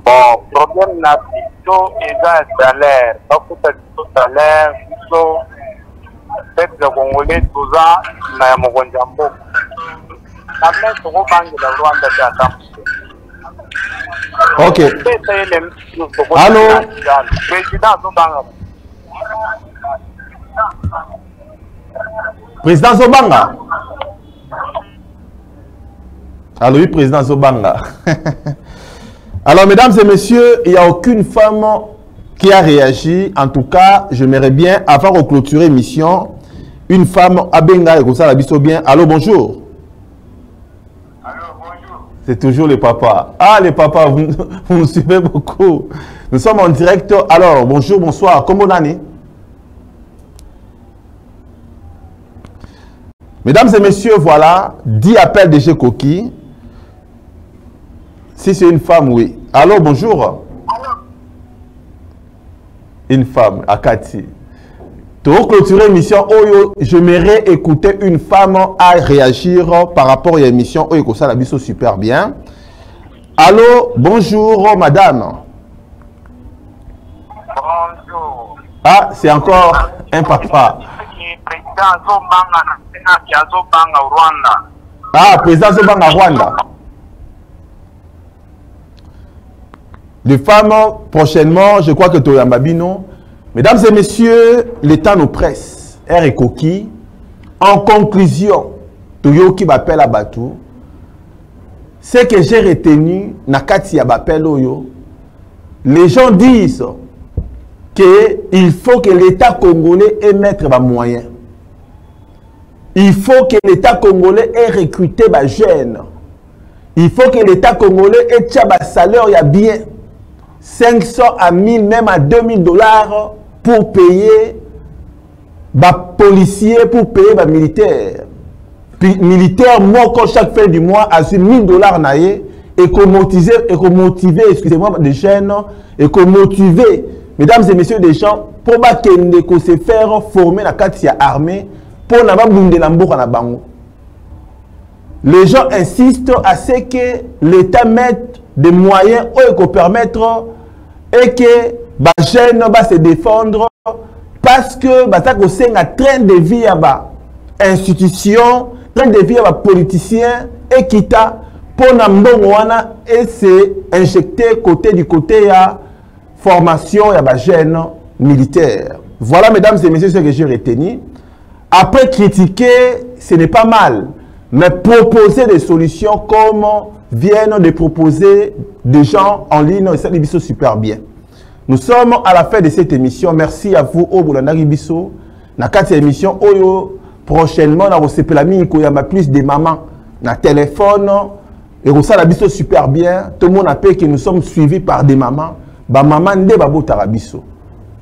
Bon, problème na biso eza salaire. Bakuta biso salaire, biso peuple congolais toza na mokonzi ya mboka. Na même tokobangela Rwanda te ata Ok. Allô? Président azobanga. Président Zobanga. Alors oui, président Zobanga. Alors, mesdames et messieurs, il n'y a aucune femme qui a réagi. En tout cas, j'aimerais bien, avant de clôturer l'émission, une femme à Benga et comme ça, la biso bien. Allô, bonjour. Allô, bonjour. C'est toujours les papas. Ah, les papas, vous nous suivez beaucoup. Nous sommes en direct. Alors, bonjour, bonsoir. Comment on est? Mesdames et messieurs, voilà, 10 appels de chez Koki. Si c'est une femme, oui. Allô, bonjour. Allô. Une femme, Akati. Pour clôturer l'émission, j'aimerais écouter une femme à réagir par rapport à l'émission. Oh, ça la biso super bien. Allô, bonjour, madame. Bonjour. Ah, c'est encore un papa. Ah, président Zobanga Rwanda. Les femmes, prochainement, je crois que Toyambabino. Mesdames et messieurs, le temps nous presse. R et Koki. En conclusion, Toyoki m'appelle à Batou. Ce que j'ai retenu, Nakati Abapel Oyo, les gens disent qu'il faut que l'État congolais émette des moyens. Il faut que l'État congolais ait recruté des jeunes. Il faut que l'État congolais ait un salaire y a bien 500 à 1000, même à 2000 dollars pour payer les policiers, pour payer les militaires. Puis militaire, moi, quand chaque fin du mois, a 1000 dollars naïe, et qu'on motiver, excusez-moi, des jeunes, et qu'on motiver, mesdames et messieurs, des gens, pour que se faire former la Katia armée, pour ne pas bouger la mboka na bango. Les gens insistent à ce que l'État mette des moyens pour permettre et que les jeunes va se défendre parce que c'est un train de vie à institution, train de vie à politiciens et qui t'a pour n'ambongoana et se injecter côté à formation à jeunes militaires. Voilà, mesdames et messieurs, ce que j'ai retenu. Après critiquer, ce n'est pas mal, mais proposer des solutions comme viennent de proposer des gens en ligne, et ça c'est super bien. Nous sommes à la fin de cette émission. Merci à vous, Obulandari Bisso. Dans cette émission, prochainement, on va plus de mamans dans téléphone. Et ça, la Bisso super bien. Tout le monde a payé que nous sommes suivis par des mamans. Maman ne va pas Tarabisso.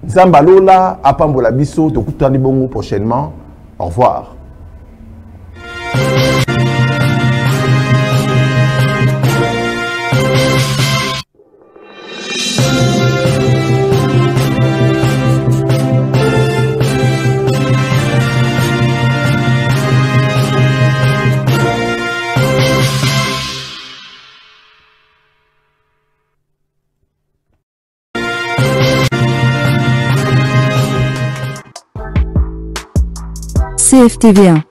Zambalola, Apambola Bisso, tout le monde prochainement. Au revoir. CFTV1